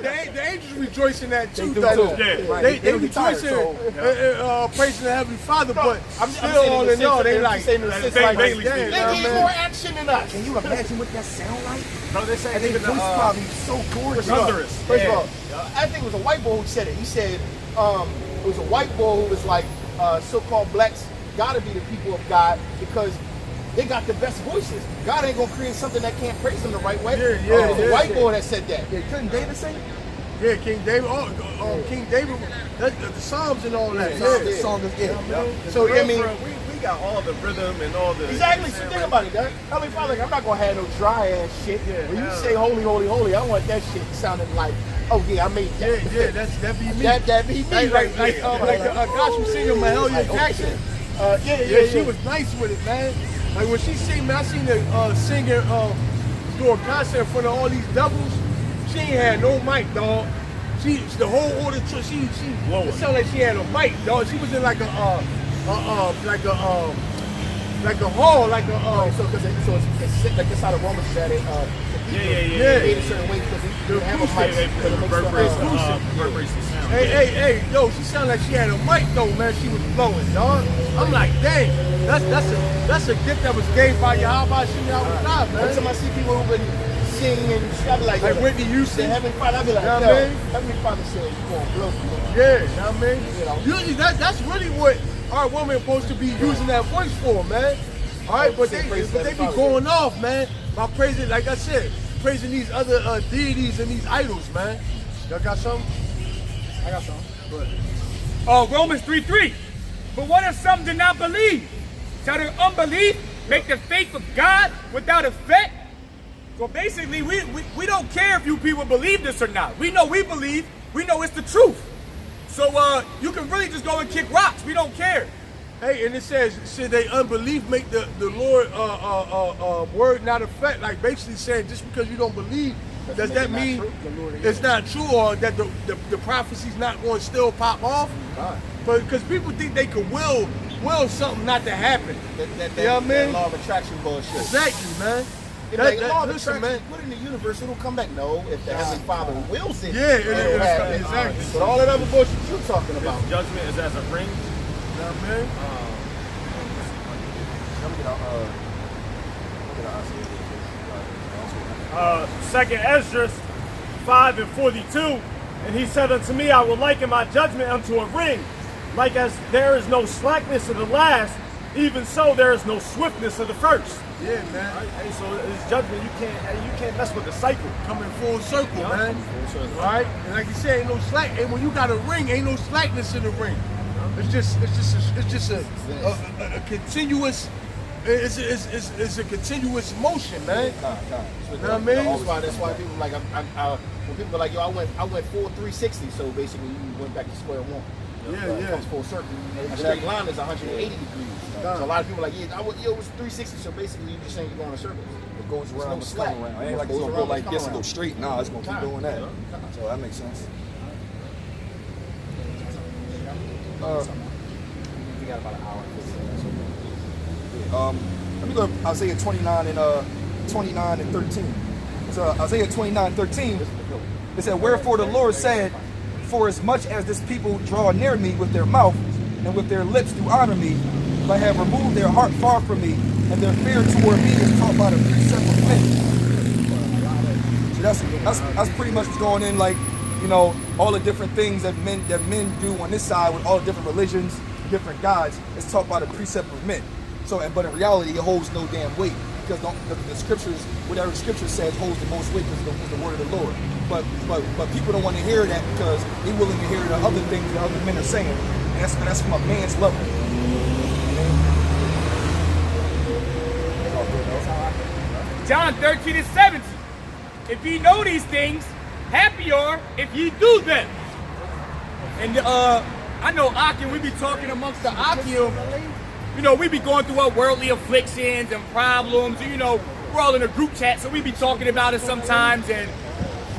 The angels rejoice in that too, though. They rejoice in praising the Heavenly Father, but still all in all, they like, they damn, need more action than us. Can you imagine what that sound like? No, they say And their even voice probably so gorgeous. thunderous. First of all, I think it was a white boy who said it. He said it was a white boy who was like, so-called blacks gotta be the people of God because they got the best voices. God ain't gonna create something that can't praise them the right way. It was a white boy that said that. Yeah, couldn't David say it? Yeah, King David. King David. That's the Psalms and all that. The song is it. So I mean, we got all the rhythm and all the exactly. So think about it, guys. Heavenly Father, like, I'm not gonna have no dry ass shit. When you say holy, holy, holy, I want that shit sounding like, oh yeah, I made that. Yeah, that be me. That be me. Like gospel singer Mahalia Jackson. Yeah, she was nice with it, man. Like when she sing, man, I seen the singer do a concert in front of all these devils. She ain't had no mic, dog. The whole auditorium, she it sounded like she had a mic, dog. She was in like a hall, So it's like that's how the Romans said it. Made a certain way because they didn't have a mic. Hey, yo, she sounded like she had a mic though, man. She was blowing, dog. I'm like, dang, that's a gift that was gave by Yahweh Shemi Awudah, Every man. time I see people who been singing and I be like Whitney Houston. Heavenly Father, I be like, You know yo, what I mean? Heavenly Father said you gonna blow for me. Yeah, you know what I mean? You know. Usually that's really what our women supposed to be using that voice for, man. All right, but they be going off, man, by praising, like I said, praising these other deities and these idols, man. Y'all got something? I got something. Romans 3:3. But what if some do not believe? Shall their unbelief make the faith of God without effect? So basically, we don't care if you people believe this or not. We know we believe. We know it's the truth. So you can really just go and kick rocks. We don't care. Hey, and it says, should they unbelief make the Lord word not effect? Like basically saying, just because you don't believe, does that mean it's not true, or that the prophecy's not going to still pop off? But because people think they can will something not to happen. That you know what I mean? law of attraction bullshit. Exactly, man. It's like, law of listen, attraction, man. put it in the universe, it'll come back. No, if the Heavenly Father wills it, Yeah, it'll happen. exactly. But all that other bullshit you're talking about. His judgment is as a ring. You know what I mean? Second Esdras 5:42, and he said unto me, I will liken my judgment unto a ring, like as there is no slackness of the last, even so there is no swiftness of the first. Yeah, man. Right? Hey, so his judgment, you can't mess with the cycle. Coming full circle, man. All right, and like you said, ain't no slack. And when you got a ring, ain't no slackness in the ring. It's just a continuous. It's a continuous motion, man. You know what I mean? That's why people like when people are like, yo, I went full 360. So basically, you went back to square one. It comes full circle. A straight line is 180 degrees. So a lot of people are like, yeah, it was 360. So basically, you're just saying you're going in a circle. It goes around, no it's slack. coming around. It ain't like it's Goes gonna go around, like it's this coming and go around. straight. Nah, it's gonna keep doing that. So that makes sense. We got about an hour and 15 minutes. Let me go to Isaiah 29 and 13. So Isaiah 29:13. It said, wherefore the Lord said, for as much as this people draw near me with their mouth and with their lips do honor me, but have removed their heart far from me, and their fear toward me is taught by the precept of men. So that's pretty much what's going in, like, you know, all the different things that men do on this side with all the different religions, different gods, is taught by the precept of men. So, but in reality, it holds no damn weight, because the scriptures, whatever scripture says, holds the most weight because it's the word of the Lord. But people don't want to hear that because they're willing to hear the other things that other men are saying, and that's from a man's level. John 13:17. If ye know these things, happy are if ye do them. And I know Akim, we be talking amongst the Akim. You know, we be going through our worldly afflictions and problems. You know, we're all in a group chat, so we be talking about it sometimes. And,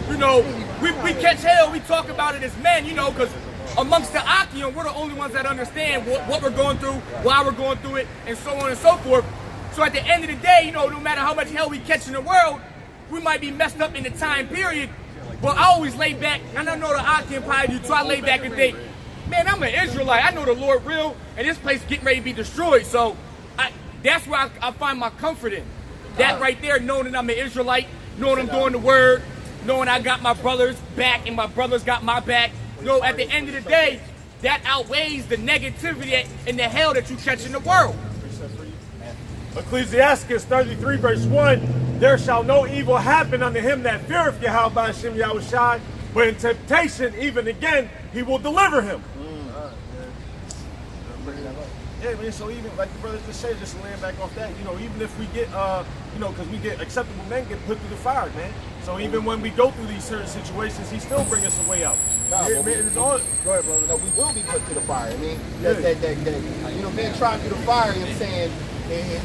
you know, we catch hell, we talk about it as men, you know, because amongst the Akim, we're the only ones that understand what we're going through, why we're going through it, and so on and so forth. So at the end of the day, you know, no matter how much hell we catch in the world, we might be messed up in the time period, but I always lay back, and I know the Akim probably do too, I lay back and think, man, I'm an Israelite, I know the Lord real, and this place getting ready to be destroyed, so that's where I find my comfort in. That right there, knowing that I'm an Israelite, knowing I'm doing the word, knowing I got my brothers back and my brothers got my back. You know, at the end of the day, that outweighs the negativity and the hell that you catch in the world. Ecclesiastes 33 verse 1, there shall no evil happen unto him that feareth Yahweh by Hashem Yahushai, but in temptation, even again, he will deliver him. Yeah, man, so even, like the brother just said, just laying back off that, you know, even if we get, you know, because we get acceptable men get put through the fire, man. So even when we go through these certain situations, he still brings us a way out. Nah, Yeah, man, it's all. Go ahead, brother. No, we will be put through the fire. I mean, you know, being tried through the fire, you know what I'm saying,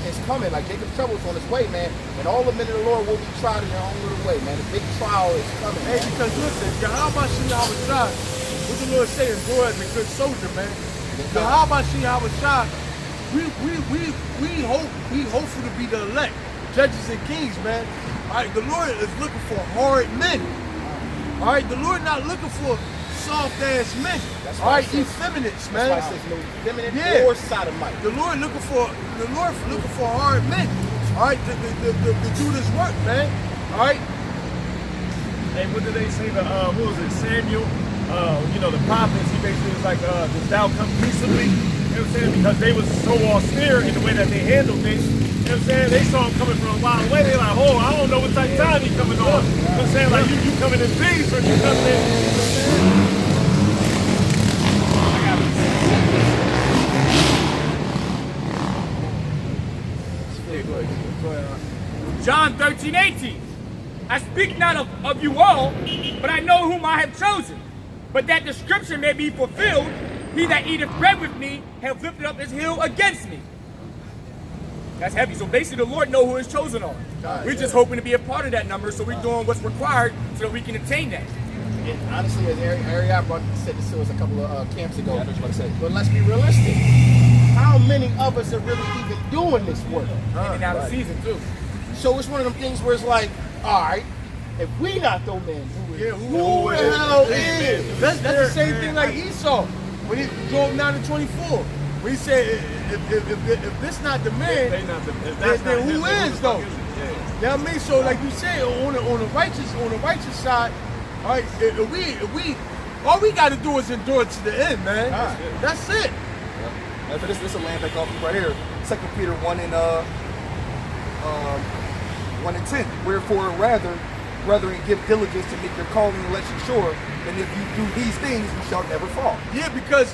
it's coming. Like Jacob's trouble's on its way, man. And all the men of the Lord will be tried in their own little way, man. The big trial is coming. Hey, Man. because listen, Yahweh Shah, what the Lord saying, go as a good soldier, man. Yahweh Shah, we hopeful to be the elect, judges and kings, man. All right, the Lord is looking for hard men. All right, the Lord not looking for soft ass men. All right, effeminates, man. That's why it says no feminine or sodomite. The Lord looking for hard men. All right, to do this work, man. All right. Hey, what did they say? Who was it? Samuel. You know, the prophets. He basically was like, "Does thou come peaceably?" You know what I'm saying? Because they was so austere in the way that they handled things. You know what I'm saying? They saw him coming from a while away. They like, "Oh, I don't know what type of time he coming on." You know what I'm saying? Like, you coming in peace or you coming in? John 13:18. I speak not of you all, but I know whom I have chosen. But that the scripture may be fulfilled, he that eateth bread with me have lifted up his heel against me. That's heavy. So basically the Lord know who his chosen are. We're just hoping to be a part of that number, so we're doing what's required so that we can attain that. And honestly, as Ariel said this to us a couple of camps ago, but let's be realistic. How many of us are really even doing this work? In and out of season too. So it's one of them things where it's like, all right, if we not those men, who is? Yeah, Who the hell Hey, is? man, that's the same thing like Esau when he drove down to 24. When he said, if this not the man, They not the- if that's then not who him, then is who the though? fuck is it? Yeah. You know what I mean? So like you said, on the righteous side, all right, if we all we got to do is endure to the end, man. That's it. And for this will land back off right here. 2 Peter 1 and 1 and 10. Wherefore rather, brethren, give diligence to make your calling and election sure. And if you do these things, you shall never fall. Yeah, because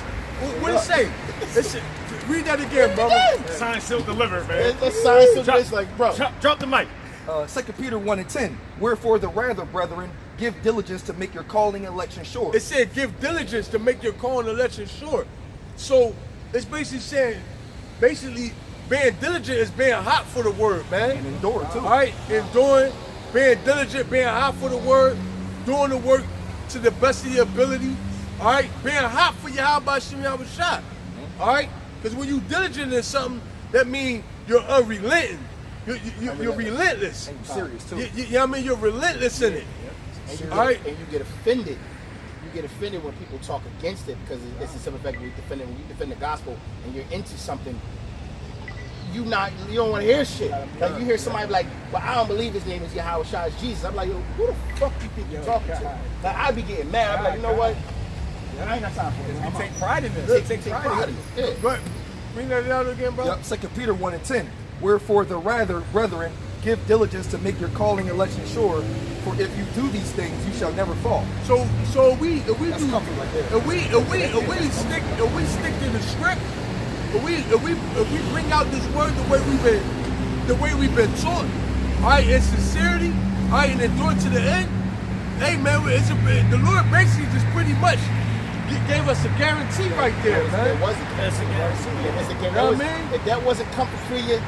what it say? Listen, read that again, brother. Sign, seal, deliver, man. Let's sign some this like, bro. Drop the mic. 2 Peter 1 and 10. Wherefore the rather, brethren, give diligence to make your calling and election sure. It said give diligence to make your call and election sure. So it's basically saying, being diligent is being hot for the word, man. And endure too. All right, enduring, being diligent, being hot for the word, doing the work to the best of your ability. All right, being hot for Yahweh Shem Yahweh Shah. All right, because when you diligent in something, that means you're unrelenting. You're relentless. And you're serious too. You know what I mean? You're relentless in it. And you, All right. and you get offended. You get offended when people talk against it because it's the simple fact when you defend the gospel and you're into something, you don't want to hear shit. Like you hear somebody like, well, I don't believe his name is Yahweh Shah, it's Jesus. I'm like, yo, who the fuck you think you're talking to? Like I'd be getting mad. I'm like, you know what? I ain't got time for this. You I'm take out. pride in this. Take pride in it. Yeah. But bring that out again, bro. Yep, 2 Peter 1 and 10. Wherefore the rather, brethren, give diligence to make your calling and election sure. For if you do these things, you shall never fall. So if we That's do, comfort right there. if we stick to the script, if we bring out this word the way we've been taught, all right, in sincerity, all right, and endure to the end. Hey man, the Lord basically just pretty much gave us a guarantee right there, It man. wasn't. It's a guarantee. You know what I mean? If that wasn't comfort for you,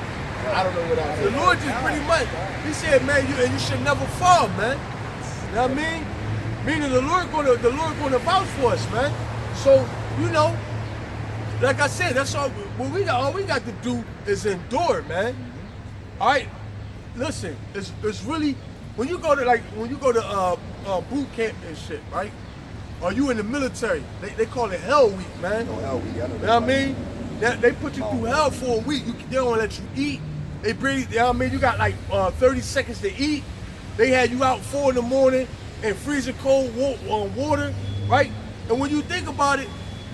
I don't know what else. The Lord just pretty much, he said, man, you should never fall, man. You know what I mean? Meaning the Lord gonna vouch for us, man. So, you know, like I said, that's all we got to do is endure, man. All right, listen, it's really when you go to boot camp and shit, right? Or you in the military, they call it hell week, man. Oh, hell, we got You know what I mean? They put you through hell for a week. They don't let you eat. They breathe. You know what I mean? You got like 30 seconds to eat. They had you out 4 in the morning in freezing cold water, right? And when you think about it,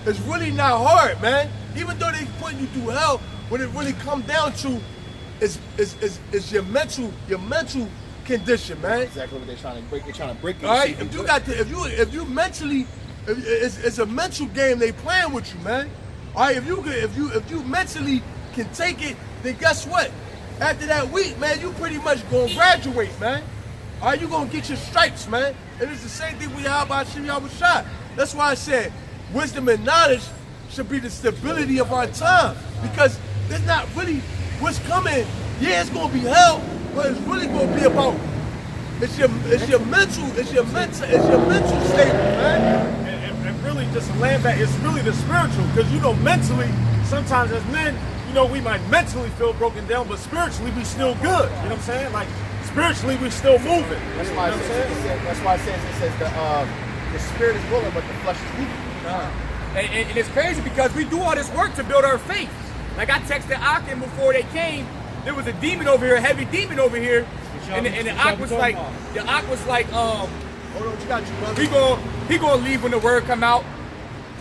it's really not hard, man. Even though they putting you through hell, what it really come down to is your mental condition, man. Exactly what they're trying to break. They're trying to break you. All right, if you mentally, it's a mental game they playing with you, man. All right, if you mentally can take it, then guess what? After that week, man, you pretty much gonna graduate, man. All right, you gonna get your stripes, man. And it's the same thing with Yahweh Shem Yahweh Shah. That's why I said wisdom and knowledge should be the stability of our time, because there's not really what's coming. Yeah, it's gonna be hell, but it's really gonna be about it's your mental state, man. And really just to land back, it's really the spiritual, because you know mentally, sometimes as men, you know, we might mentally feel broken down, but spiritually we still good. You know what I'm saying? Like spiritually we still moving. That's why it says the spirit is willing, but the flesh is weak. And it's crazy because we do all this work to build our faith. Like I texted Akim before they came, there was a demon over here, a heavy demon over here, and the Ak was like, Hold on, you got you, brother. he gonna leave when the word come out.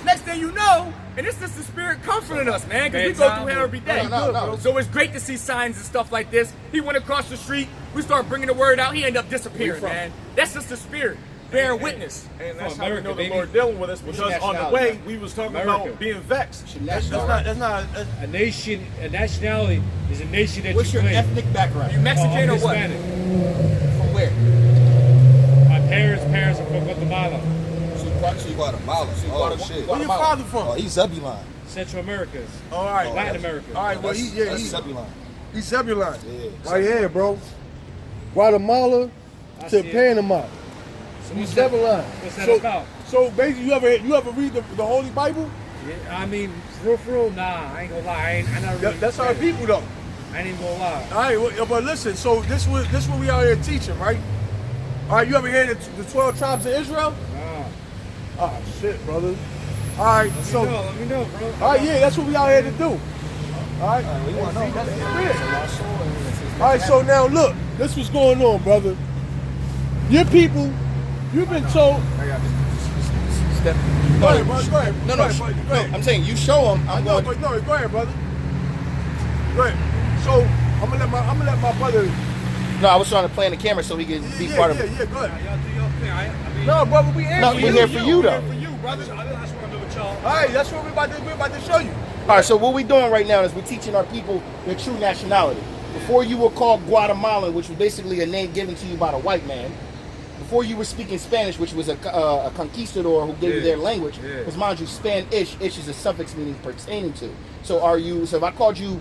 Next thing you know, and it's just the spirit comforting us, man, because we go through hell every day. No. So it's great to see signs and stuff like this. He went across the street, we start bringing the word out, he ended up disappearing, man. That's just the spirit bearing witness. And that's how America, we know baby. the Lord dealing with us, because on the way we was talking America. about being vexed. That's not. A nation, a nationality is a nation that What's you your claim. ethnic background? You Mexican or what? Hispanic. From where? My parents are from Guatemala, Guatemala. Oh, shit. Where your father from? Oh, he's Zebulon. Central Americas, All right. Latin America. All right. Well, That's Zebulon. he's Zebulon. Yeah. Right here, bro. Guatemala I to see it. Panama. So He's what's that, Zebulon. what's that So- about? So basically, you ever read the Holy Bible? Yeah, I mean, for real, nah, I ain't gonna lie. I never really That's our read it. people, though. I ain't even gonna lie. All right, well, but listen. So this what we out here teaching, right? All right, you ever heard the 12 tribes of Israel? Nah. Ah, shit, brother. All right, so Let me know, bro. all right, yeah, that's what we out here to do. All right, all right. So now look, this what's going on, brother. Your people, you've been told. Step. Go ahead, brother. Go ahead. No, Go no, ahead, buddy. Go ahead. I'm saying you show them. I I'm know, going. but no, go ahead, brother. Go ahead. So I'm gonna let my brother. No, I was trying to play in the camera so he could be Yeah, part of yeah, it. yeah. Go ahead. Y'all do your thing. I mean, No, brother, we here No, for we're you. here for you, though. For you, brother. I just want to know what y'all. All right, that's what we're about to show you. All right, so what we're doing right now is we're teaching our people their true nationality. Before you were called Guatemalan, which was basically a name given to you by the white man. Before you were speaking Spanish, which was a conquistador who gave you their language. Because mind you, Spanish is a suffix meaning pertaining to. So are you? So if I called you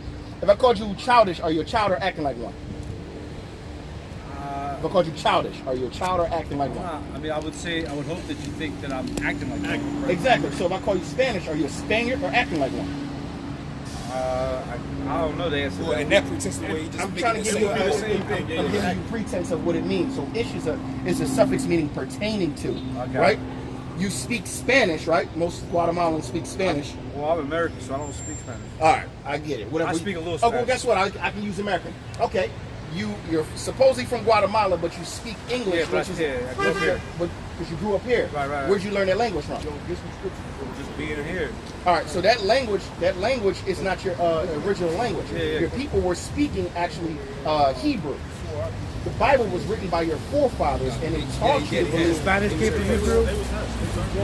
childish, are you a child or acting like one? If I called you childish, are you a child or acting like one? I mean, I would hope that you think that I'm acting like that. Exactly. So if I call you Spanish, are you a Spaniard or acting like one? I don't know the answer. Well, in that pretense, the way he just I'm making trying to it give seem you like the same thing. Yeah, I'm giving you pretense of what it means. So ish is a suffix meaning pertaining to, Okay. right? You speak Spanish, right? Most Guatemalans speak Spanish. Well, I'm American, so I don't speak Spanish. All right, I get it. Whatever. I speak a little Oh, well, Spanish. guess what? I can use American. Okay, you're supposedly from Guatemala, but you speak English, Yeah, but which is I grew up here. because you grew up here. Right. Where'd you learn that language from? Just being here. All right, so that language is not your original language. Yeah. Your people were speaking actually Hebrew. The Bible was written by your forefathers, and it taught you. And Spanish came from Hebrew?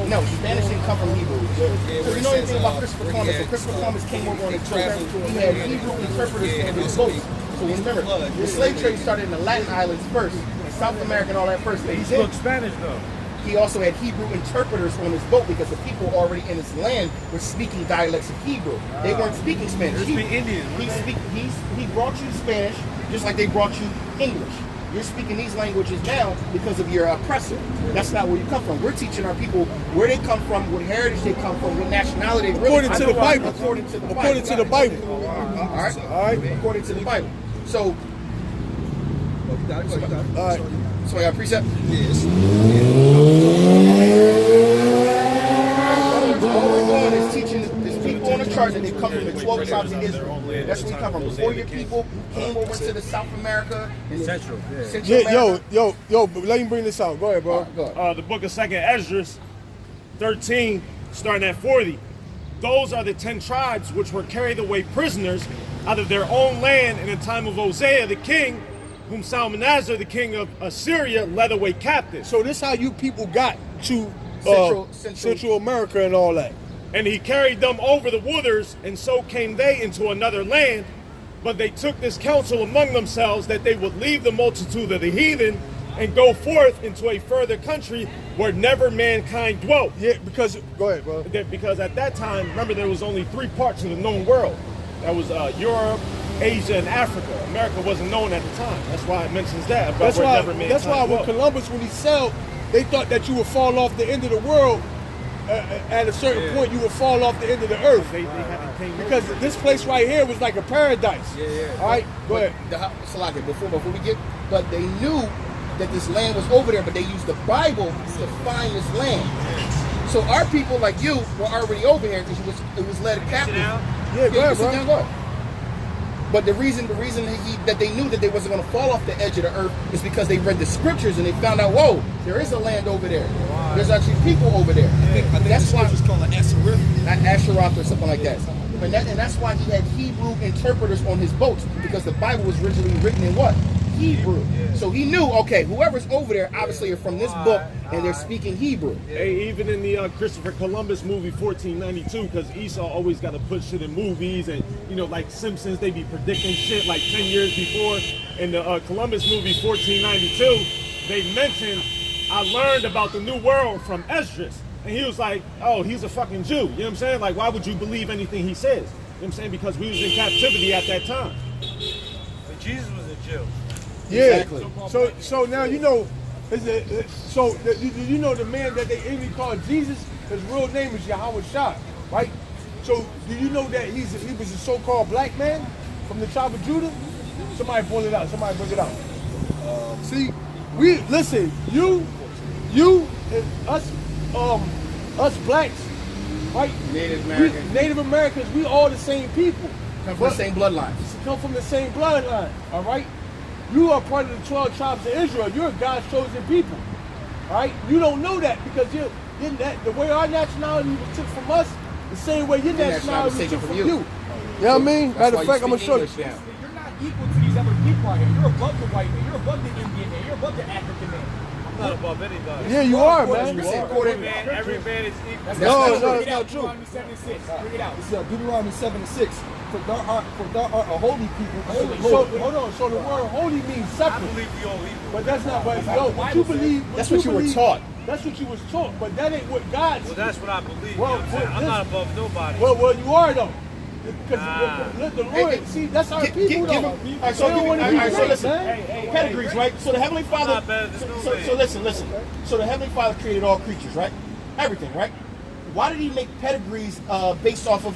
No, Spanish didn't come from Hebrew. So you know anything about Christopher Columbus? When Christopher Columbus came over on the trip, he had Hebrew interpreters on his boats. So remember, the slave trade started in the Latin islands first, in South America and all that first. He spoke Spanish, though. He also had Hebrew interpreters on his boat because the people already in his land were speaking dialects of Hebrew. They weren't speaking Spanish. They speak Indian. He brought you Spanish just like they brought you English. You're speaking these languages now because of your oppressor. That's not where you come from. We're teaching our people where they come from, what heritage they come from, what nationality they really According to the Bible. According to the Bible. According to the Bible. All right. According to the Bible. So, All right. so I got a precept? Yes. All we're doing is teaching these people on the chart that they come from the 12 tribes of Israel. That's where you come from. Before your people came over to the South America and Central, yeah. Central Yeah, America. yo, but let me bring this out. Go ahead, bro. Go ahead. The book of 2nd Esdras, 13, starting at 40. Those are the 10 tribes which were carried away prisoners out of their own land in the time of Hosea the king, whom Salmanasar the king of Assyria led away captive. So this how you people got to Central America and all that. And he carried them over the waters, and so came they into another land. But they took this counsel among themselves that they would leave the multitude of the heathen and go forth into a further country where never mankind dwelt. Yeah, because go ahead, bro. Because at that time, remember, there was only 3 parts of the known world. That was Europe, Asia, and Africa. America wasn't known at the time. That's why it mentions that. About That's where why. never mankind That's why when dwelt. Columbus, when he sailed, they thought that you would fall off the end of the world. At a certain point, you would fall off the end of the earth. They had to came Because this place right here was like a paradise. Yeah. All right, go ahead. Salaka, before we get, but they knew that this land was over there, but they used the Bible to find this land. So our people, like you, were already over here because it was led captive. Yeah, go ahead, sit bro. down, go ahead. But the reason that they knew that they wasn't going to fall off the edge of the earth is because they read the scriptures and they found out, whoa, there is a land over there. There's actually people over there. I think That's why it's called an Asherith. not Asheroth or something like that. And that's why he had Hebrew interpreters on his boats, because the Bible was originally written in what? Hebrew. So he knew, okay, whoever's over there obviously are from this book and they're speaking Hebrew. Hey, even in the Christopher Columbus movie 1492, because Esau always got to put shit in movies, and like Simpsons, they be predicting shit like 10 years before. In the Columbus movie 1492, they mentioned, I learned about the new world from Esdras. And he was like, oh, he's a fucking Jew. You know what I'm saying? Like, why would you believe anything he says? You know what I'm saying? Because we was in captivity at that time. But Jesus was a Jew. Yeah. Exactly. So now you know. You know the man that they even call Jesus. His real name is Yahweh Shai, right? So do you know that he was a so-called black man? from the tribe of Judah? Somebody pull it out. Somebody bring it out. See, we listen. You, and us blacks, right? Native American. Native Americans. We all the same people. Come from the same bloodlines. Come from the same bloodline. All right. You are part of the 12 tribes of Israel. You're God's chosen people. All right. You don't know that because you're that the way our nationality was took from us, the same way your nationality was took from you. You know what I mean? That's Matter why of fact, you I'm gonna speak show you. English now. You're not equal to these other people out here. You're above the white man. You're above the Indian man. You're above the African man. I'm not above anybody. Yeah, you are, man. Every man is equal. No, Bring it's it not out, true. Deuteronomy 7:6. Bring it out. This is Deuteronomy 7:6. For thou art a holy people unto the So, Lord. hold on. So the word holy means I separate. believe we all equal. But that's not what what you believe. That's what you were believe- taught. That's what you was taught. But that ain't what God Well, said. that's what I believe. Well, you know what I'm saying? I'm well, not above nobody. Well, you are though. Because Nah. the Lord, see, that's our people though. All right, so They don't wanna all be right, so great, listen. man. Pedigrees, right? So the Heavenly Father. not better than no So man. listen. So the Heavenly Father created all creatures, right? Everything, right? Why did He make pedigrees based off of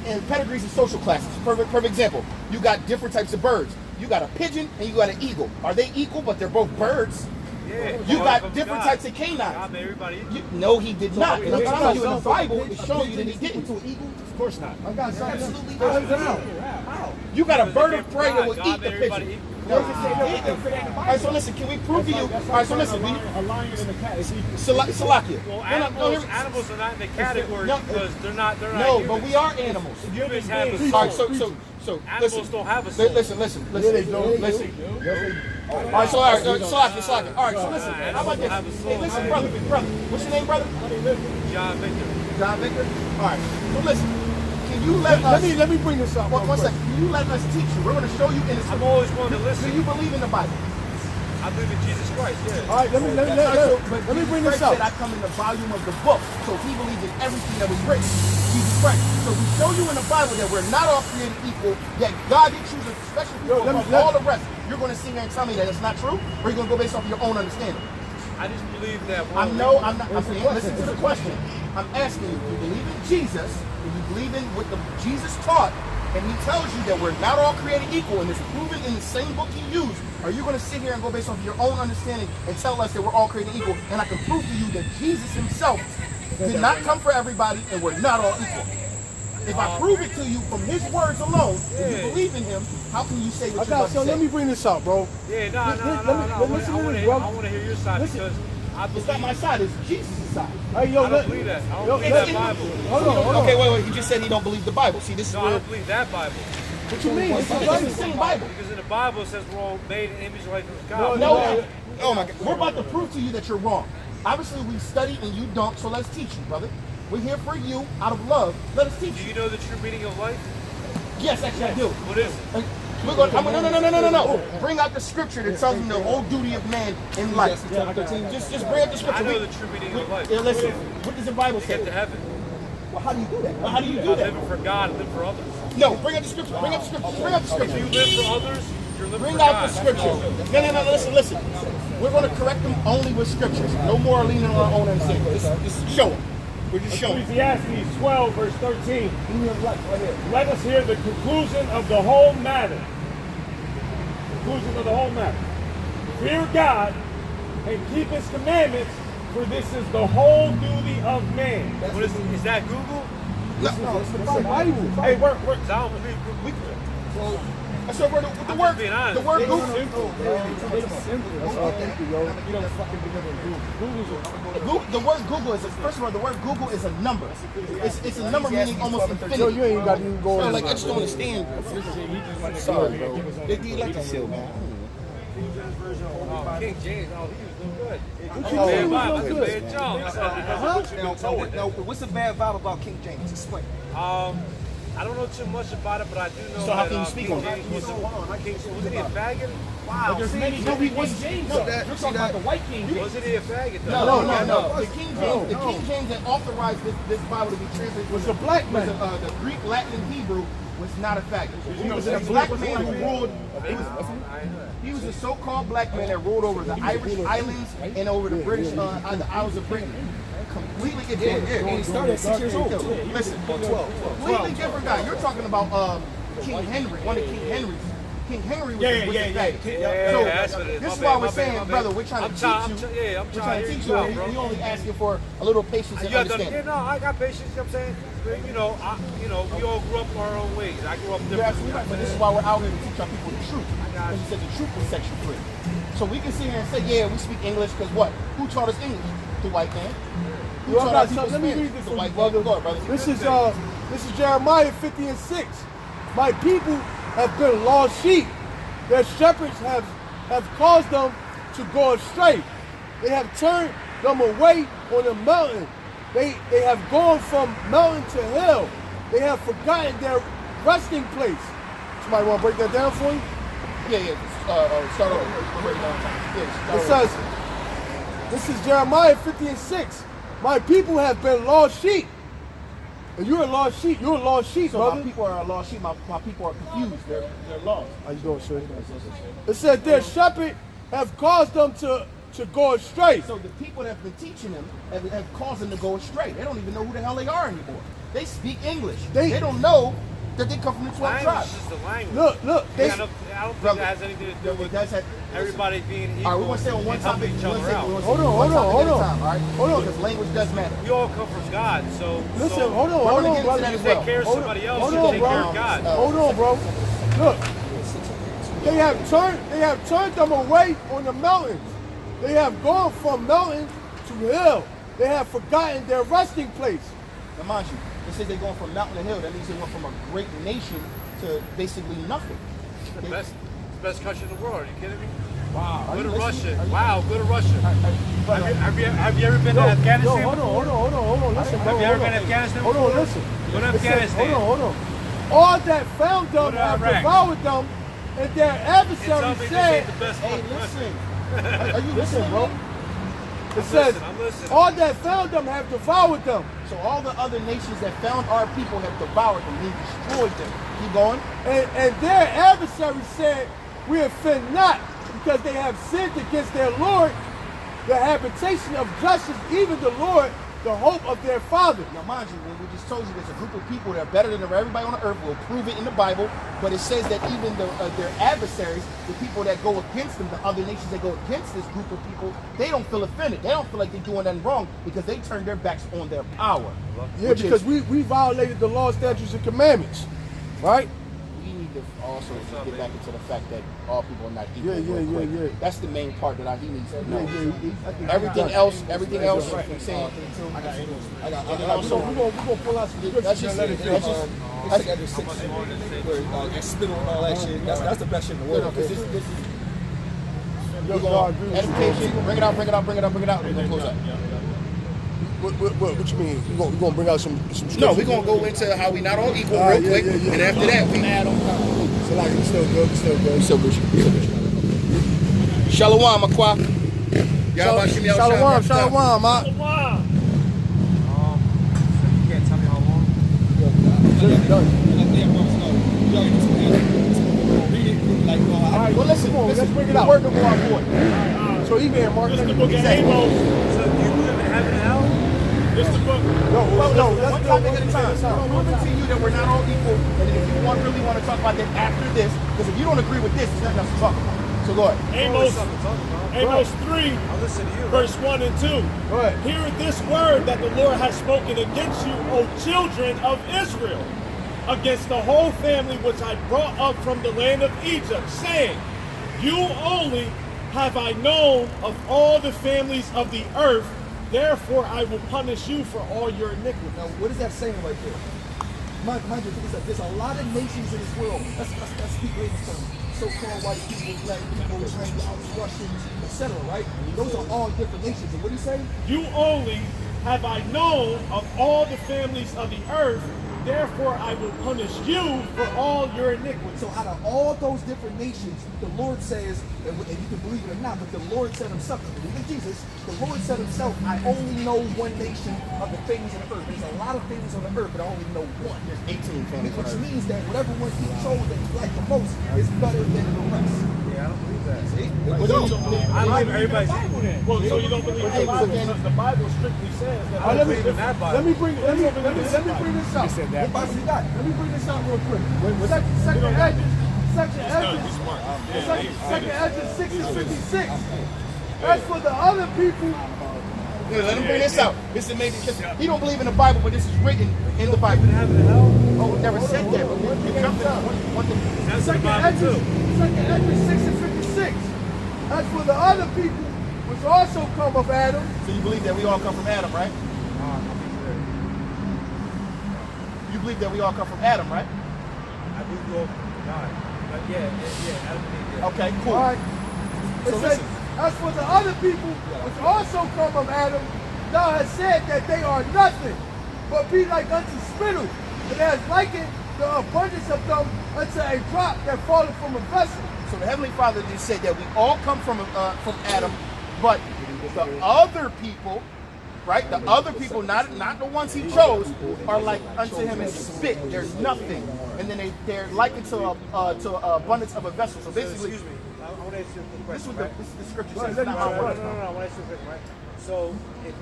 and pedigrees and social classes? Perfect example. You got different types of birds. You got a pigeon and you got an eagle. Are they equal? But they're both birds. Yeah. You Well, got from different God. types of canines. God made everybody equal. No, He did not. And I'm telling you in the Bible, it's showing you that He To didn't. an eagle? Of course not. I got something. Absolutely How? You got a Because bird they of came prey from that will God. eat God the made everybody pigeon. equal. No, it didn't. All right, so listen, can we prove to you? All right, so listen, A lion and a cat is equal. Salakia. Well, No, animals are not in the category No, because they're not no, humans. but we are animals. Humans have a All right, soul. so Animals listen. don't have a soul. Listen. All right, so all right, Salakia. All right, so listen. How about this? Hey, listen, brother. What's your name, brother? John Victor. John Victor. All right. So listen. Can you let us? Let me bring this up. One second. Can you let us teach you? We're going to show you in the. I'm always going to Do listen. you believe in the Bible? I believe in Jesus Christ, yeah. All right, let me bring this Christ up. said, I come in the volume of the book. So He believes in everything that was written. Jesus Christ. So we show you in the Bible that we're not all created equal, that God did choose a special people let me- from all the rest. You're going to sit here and tell me that it's not true? Or are you going to go based off of your own understanding? I just believe that. I'm not. Listen to the question. I'm asking you, do you believe in Jesus? Do you believe in what Jesus taught? And He tells you that we're not all created equal, and it's proven in the same book He used. Are you going to sit here and go based off of your own understanding and tell us that we're all created equal? And I can prove to you that Jesus Himself did not come for everybody, and we're not all equal. If I prove it to you from His words alone, if you believe in Him, how can you say what you're about to So say? let me bring this up, bro. Yeah, no. Listen to this, I bro. want to hear your side Listen. because I It's believe. not my side, it's Jesus' side. Hey, yo, I don't believe that. I don't yo, believe let- that Bible. Hold on. Okay, wait. He just said he don't believe the Bible. See, this is No, I where don't believe that Bible. What you mean? It's the it's Bible. the same Bible. Because in the Bible it says we're all made in the image like of God. No, oh my God. We're about to prove to you that you're wrong. Obviously, we study and you don't, so let's teach you, brother. We're here for you out of love. Let us teach Do you. you know the true meaning of life? Yes, actually, I do. What is it? We're going. No. Bring out the scripture that tells him the whole duty of man in life. Just bring out the scripture. I know the true meaning of life. Yeah, listen. What does the Bible To get say? to heaven. Well, how do you do that? Well, how do you do Not that? living for God and live for others. No, bring out the scripture. Bring out the scripture. Bring out the If you scripture. live for others, you're living Bring for out God. the scripture. No. Listen. We're going to correct them only with scriptures. No more leaning on our own understanding. Just show them. We're just showing. Ecclesiastes 12, verse 13. Let us hear the conclusion of the whole matter. Conclusion of the whole matter. Fear God and keep His commandments, for this is the whole duty of man. What is that Google? It's the Bible. Hey, work. Because I don't believe Google. So the I'm word, just being honest. the word Google, the word Google is first of all, the word Google is a number. It's a number meaning almost infinity. Yo, you ain't got to even go So, in. like I just don't understand. Sorry, bro. They like to chill, man. Oh, King James. Oh, he was doing good. Oh, Bad he was Bible. doing Bad good. Jones. Now, what's the bad vibe about King James? Explain. I don't know too much about it, but I do know So how that can you speak King on it? James wasn't he a faggot? Wow. There's many King James. You're talking about the white King James. Wasn't he a faggot though? No. The King James that authorized this Bible to be translated Was a black man. the Greek, Latin, and Hebrew was not a faggot. He was a black man who ruled. He was a so-called black man that ruled over the Irish Islands and over the British, the Isles of Britain. Completely different. And he started at 6 years old. Listen, completely different guy. You're talking about King Henry, one of King Henry's. King Henry was Yeah, the yeah, fag. yeah. So that's what it is. this My is bad, why my we're bad, saying, my bad. brother, we're trying to teach you. I'm We're trying trying to to hear teach you you. out, bro. We only asking for a little patience and You have to, understanding. yeah, no, I got patience. You know what I'm saying? But, you know, we all grew up our own ways. I grew up You're different. absolutely right, but this is why we're out here to teach our people the truth. got Because you. he said the truth will set you free. So we can sit here and say, yeah, we speak English because what? Who taught us English? The white man. Who Well, taught I our got people something. Let me Spanish? read this The for white you, man. brother. Go ahead, brother. This is Jeremiah 50 and 6. My people have been lost sheep. Their shepherds have caused them to go astray. They have turned them away on the mountain. They have gone from mountain to hill. They have forgotten their resting place. Somebody want to break that down for you? Yeah. Start over. Yeah, It start over. says, this is Jeremiah 50 and 6. My people have been lost sheep. And you're a lost sheep. You're a lost sheep, So brother. my people are lost sheep. My people are confused. They're lost. How you doing, sir? It says their shepherd have caused them to go astray. So the people that have been teaching them have caused them to go astray. They don't even know who the hell they are anymore. They speak English. They don't know that they come from the 12 Language tribes. is just the language. Look, I they, don't think Brother, that has anything to do It with does have. everybody being equal. All right, we want to stay on one and helping topic. each We other wanna out. stay Hold on, one topic hold at a on. time, all right? Hold on. Because language does matter. We all come from God, so listen, so hold on, We're hold gonna on, get into brother. that you as take well. care of Hold somebody else, hold you on, take bro. care of God. Hold on, bro. Look, they have turned them away on the mountains. They have gone from mountain to hill. They have forgotten their resting place. Now, mind you, it says they're going from mountain to hill. That means they went from a great nation to basically nothing. The best country in the world. Are you kidding me? Wow. Go to Are Russia. you- Wow, go to Russia. Have you ever been to Yo, Afghanistan? hold on. Listen, bro. Have you ever hold been to on. Afghanistan Hold on, before? listen. Go to It says- Afghanistan. Hold on. All that found them Go to have Iraq. devoured them, and their And tell adversary me this said, ain't the best Hey, fucking country. listen. Are you listening, bro? it says, I'm listening. all that found them have devoured them. So all the other nations that found our people have devoured them. He destroyed them. Keep going. And their adversary said, we offend not, because they have sinned against their Lord, the habitation of justice, even the Lord, the hope of their father. Now, mind you, when we just told you there's a group of people that are better than everybody on the earth, we'll prove it in the Bible, but it says that even their adversaries, the people that go against them, the other nations that go against this group of people, they don't feel offended. They don't feel like they're doing nothing wrong because they turned their backs on their power. Yeah, Which because is- we violated the law, statutes, and commandments, right? we need to also get back into the fact that all people are not equal. Yeah, real quick. yeah. That's the main part that he needs to know. Everything else, I'm saying. So we're gonna pull out some scriptures. That's just and let it. it That's go. just. How much more than say? And spit on all that shit. That's the best shit in the world. Because this is Yo, we're no, I going agree with you. education. Bring it out. We're gonna close up. What you mean? You gonna bring out some scriptures? No, we're gonna go into how we not all equal Ah, real yeah, quick, yeah, yeah. and after that we add on. So like, it's still good. So good. Shalom, Makwa. Shalom, ma. Wow. You can't tell me how long. All right, well, listen, let's bring it out. Word to go out for. So email Mark. This is the book of Amos. So do you believe in heaven and hell? This is the book. No, let's One do topic it at a time. We're proving to you that we're not all equal, and then if you really want to talk about that after this, because if you don't agree with this, there's nothing else to talk about. So go ahead. Amos 3, I'll listen to you. verse 1 and 2. Go ahead. Hear this word that the Lord has spoken against you, O children of Israel, against the whole family which I brought up from the land of Egypt, saying, you only have I known of all the families of the earth, therefore I will punish you for all your iniquities. Now, what is that saying right there? Mind you, there's a lot of nations in this world. Let's speak layman's terms. So-called white people, black people, Chinese, Russians, etc. Right? Those are all different nations. And what do you say? You only have I known of all the families of the earth, therefore I will punish you for all your iniquities. So out of all those different nations, the Lord says, and you can believe it or not, but the Lord said himself, believe in Jesus, the Lord said himself, I only know one nation of the things on the earth. There's a lot of things on the earth, but I only know one. There's 18 families on which earth. means that whatever one he chose that he liked the most is better than the rest. Yeah, I don't believe that. See? What do you believe? I believe everybody's equal. Well, so you don't believe the Bible because the Bible strictly says that. Let me believe in that Bible. bring this out. that. What Bible you got? Let me bring this out real quick. Second Second Ezra 6 and 56. As for the other people, Yeah, let him bring this out. This is maybe because he don't believe in the Bible, but this is written in the Bible. Oh, never said that. But we jumped one thing. That's the Second Bible Ezra too. 6 and 56. As for the other people, which also come of Adam, So you believe that we all come from Adam, right? You believe that we all come from Adam, right? I do go from God. But yeah, Adam and Eve, yeah. Okay, cool. all right? It So says, listen. as for the other people, which also come of Adam, thou hast said that they are nothing, but be like unto spittle, and has likened the abundance of them unto a drop that falleth from a vessel. So the Heavenly Father just said that we all come from Adam, but the other people, right? The other people, not the ones he chose, are like unto him as spit. There's nothing, and then they're likened to abundance of a vessel. So basically, Excuse me. I want to ask you a quick this is question, what right? this is the scripture Right, says. let It's me not my try. word. No, I want to ask you a question, right? So, if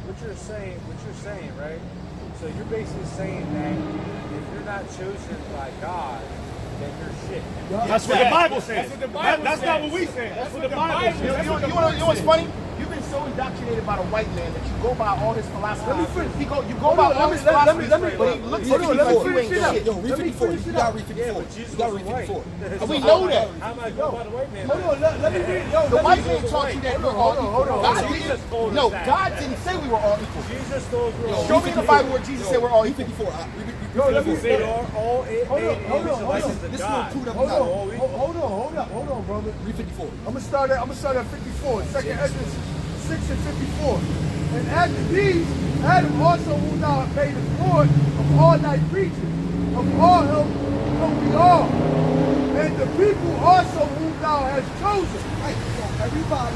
what you're saying, right? So you're basically saying that if you're not chosen by God, then you're shit. That's what the Bible says. That's what the Bible That's says. not what we say. That's what the Bible You says. know what's funny? You've been so indoctrinated by the white man that you go by all his philosophy. You go by all his philosophy, but he looks at you like you ain't shit. Yo, read 54. You gotta read Yeah, 54. but Jesus You gotta was read white. 54. And we know that. How am I going by the white man? Hold on, let me read. Yo, The let white me man taught you that we're all hold on, equal. hold on, God hold on. Jesus told didn't. us No, that. God didn't say we were all equal. Jesus told us Show me in the Bible where Jesus said we're all equal. 54. Yo, let me They are all Hold on, hold on, hold on. This God. one, Hold on, brother. Read 54. I'm gonna start at 54. Second Ezra 6 and 54. And after these, Adam also who thou hast made as Lord of all thy creatures, of all him come we all. And the people also whom thou hast chosen. Right, so everybody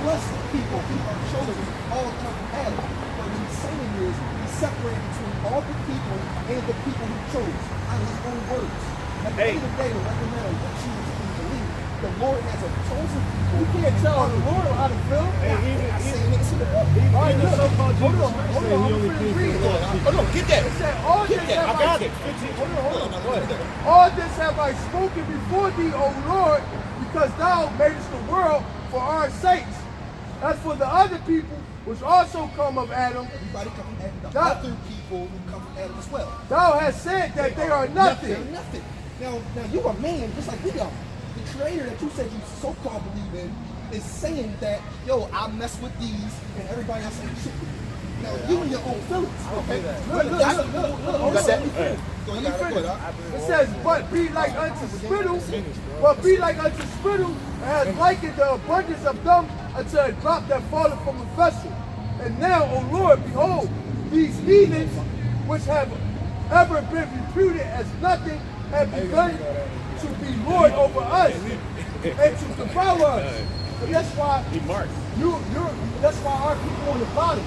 plus the people who are chosen all come from Adam. What he's saying is he's separating between all the people and the people who chose out of his own words. At the end of the day, no matter what you believe, the Lord has a chosen people. You can't tell the Lord how to feel. I'm saying it's in the book. All right, look, hold on, I'm finna read. Oh no, get that. It said, all this Get that. have I got it. Hold on. All this have I spoken before thee, O Lord, because thou madest the world for our sakes. As for the other people, which also come of Adam, Everybody come from Adam. The God. other people who come from Adam as well. thou hast said that they are They're nothing. nothing. Now you are man, just like we are. The creator that you said you so-called believe in is saying that, yo, I mess with these and everybody else ain't shit. Now you and your own feelings. Okay? Look, hold got on, that? let me finish. Go Let me ahead, finish. It says, but be like unto spittle, and has likened the abundance of them unto a drop that falleth from a vessel. And now, O Lord, behold, these heathens, which have ever been reputed as nothing, have begun to be Lord over us and to devour us. And that's why that's why our people on the bottom,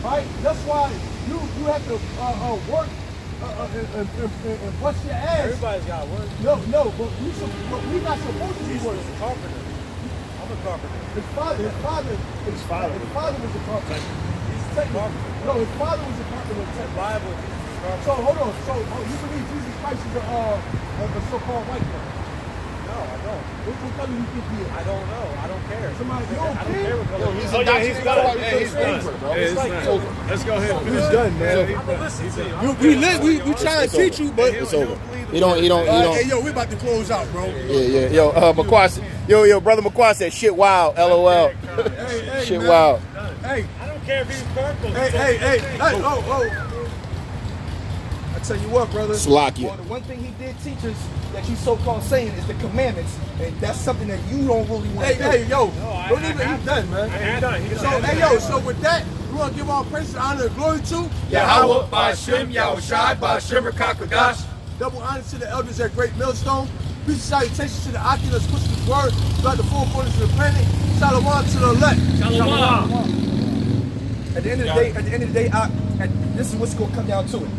right? That's why you have to work and bust your ass. Everybody's got work. No, but we not supposed to be Jesus was working. a carpenter. I'm a carpenter. His father was a carpenter. Jesus was a carpenter. No, his father was a carpenter. The Bible, Jesus was a carpenter. So hold on. So you believe Jesus Christ is a so-called white man? No, I don't. What color you think he is? I don't know. I don't care. Somebody, you I don't don't care what color. He's Oh, yeah, he's indoctrinated done. by Yeah, the he's white done. man, bro. Yeah, It's it's like done. Let's go ahead. He's done, man. I'm gonna listen to you. We try to teach you, but It's over. You don't. hey, yo, we about to close out, bro. Yeah. Yo, McQuarrie. Yo, brother McQuarrie said shit. Wow. LOL. Hey, Shit. man. Wow. Hey, I don't care if he's purple. oh. I tell you what, brother. Slakia. Well, the one thing he did teach us that you so-called saying is the commandments, and that's something that you don't really want to do. Hey, yo, I don't even. He's done, man. He's done. He's So, done. hey, yo, so with that, we want to give all praise, honor, and glory to Yahweh, Ba'ashem, Yahushai, Ba'ashem, Rakakadash. double honor to the elders at Great Millstone. Peace and salutations to the Oculus pushing his word throughout the four corners of the planet. Shalom to the elect. At the end of the day, this is what's going to come down to it.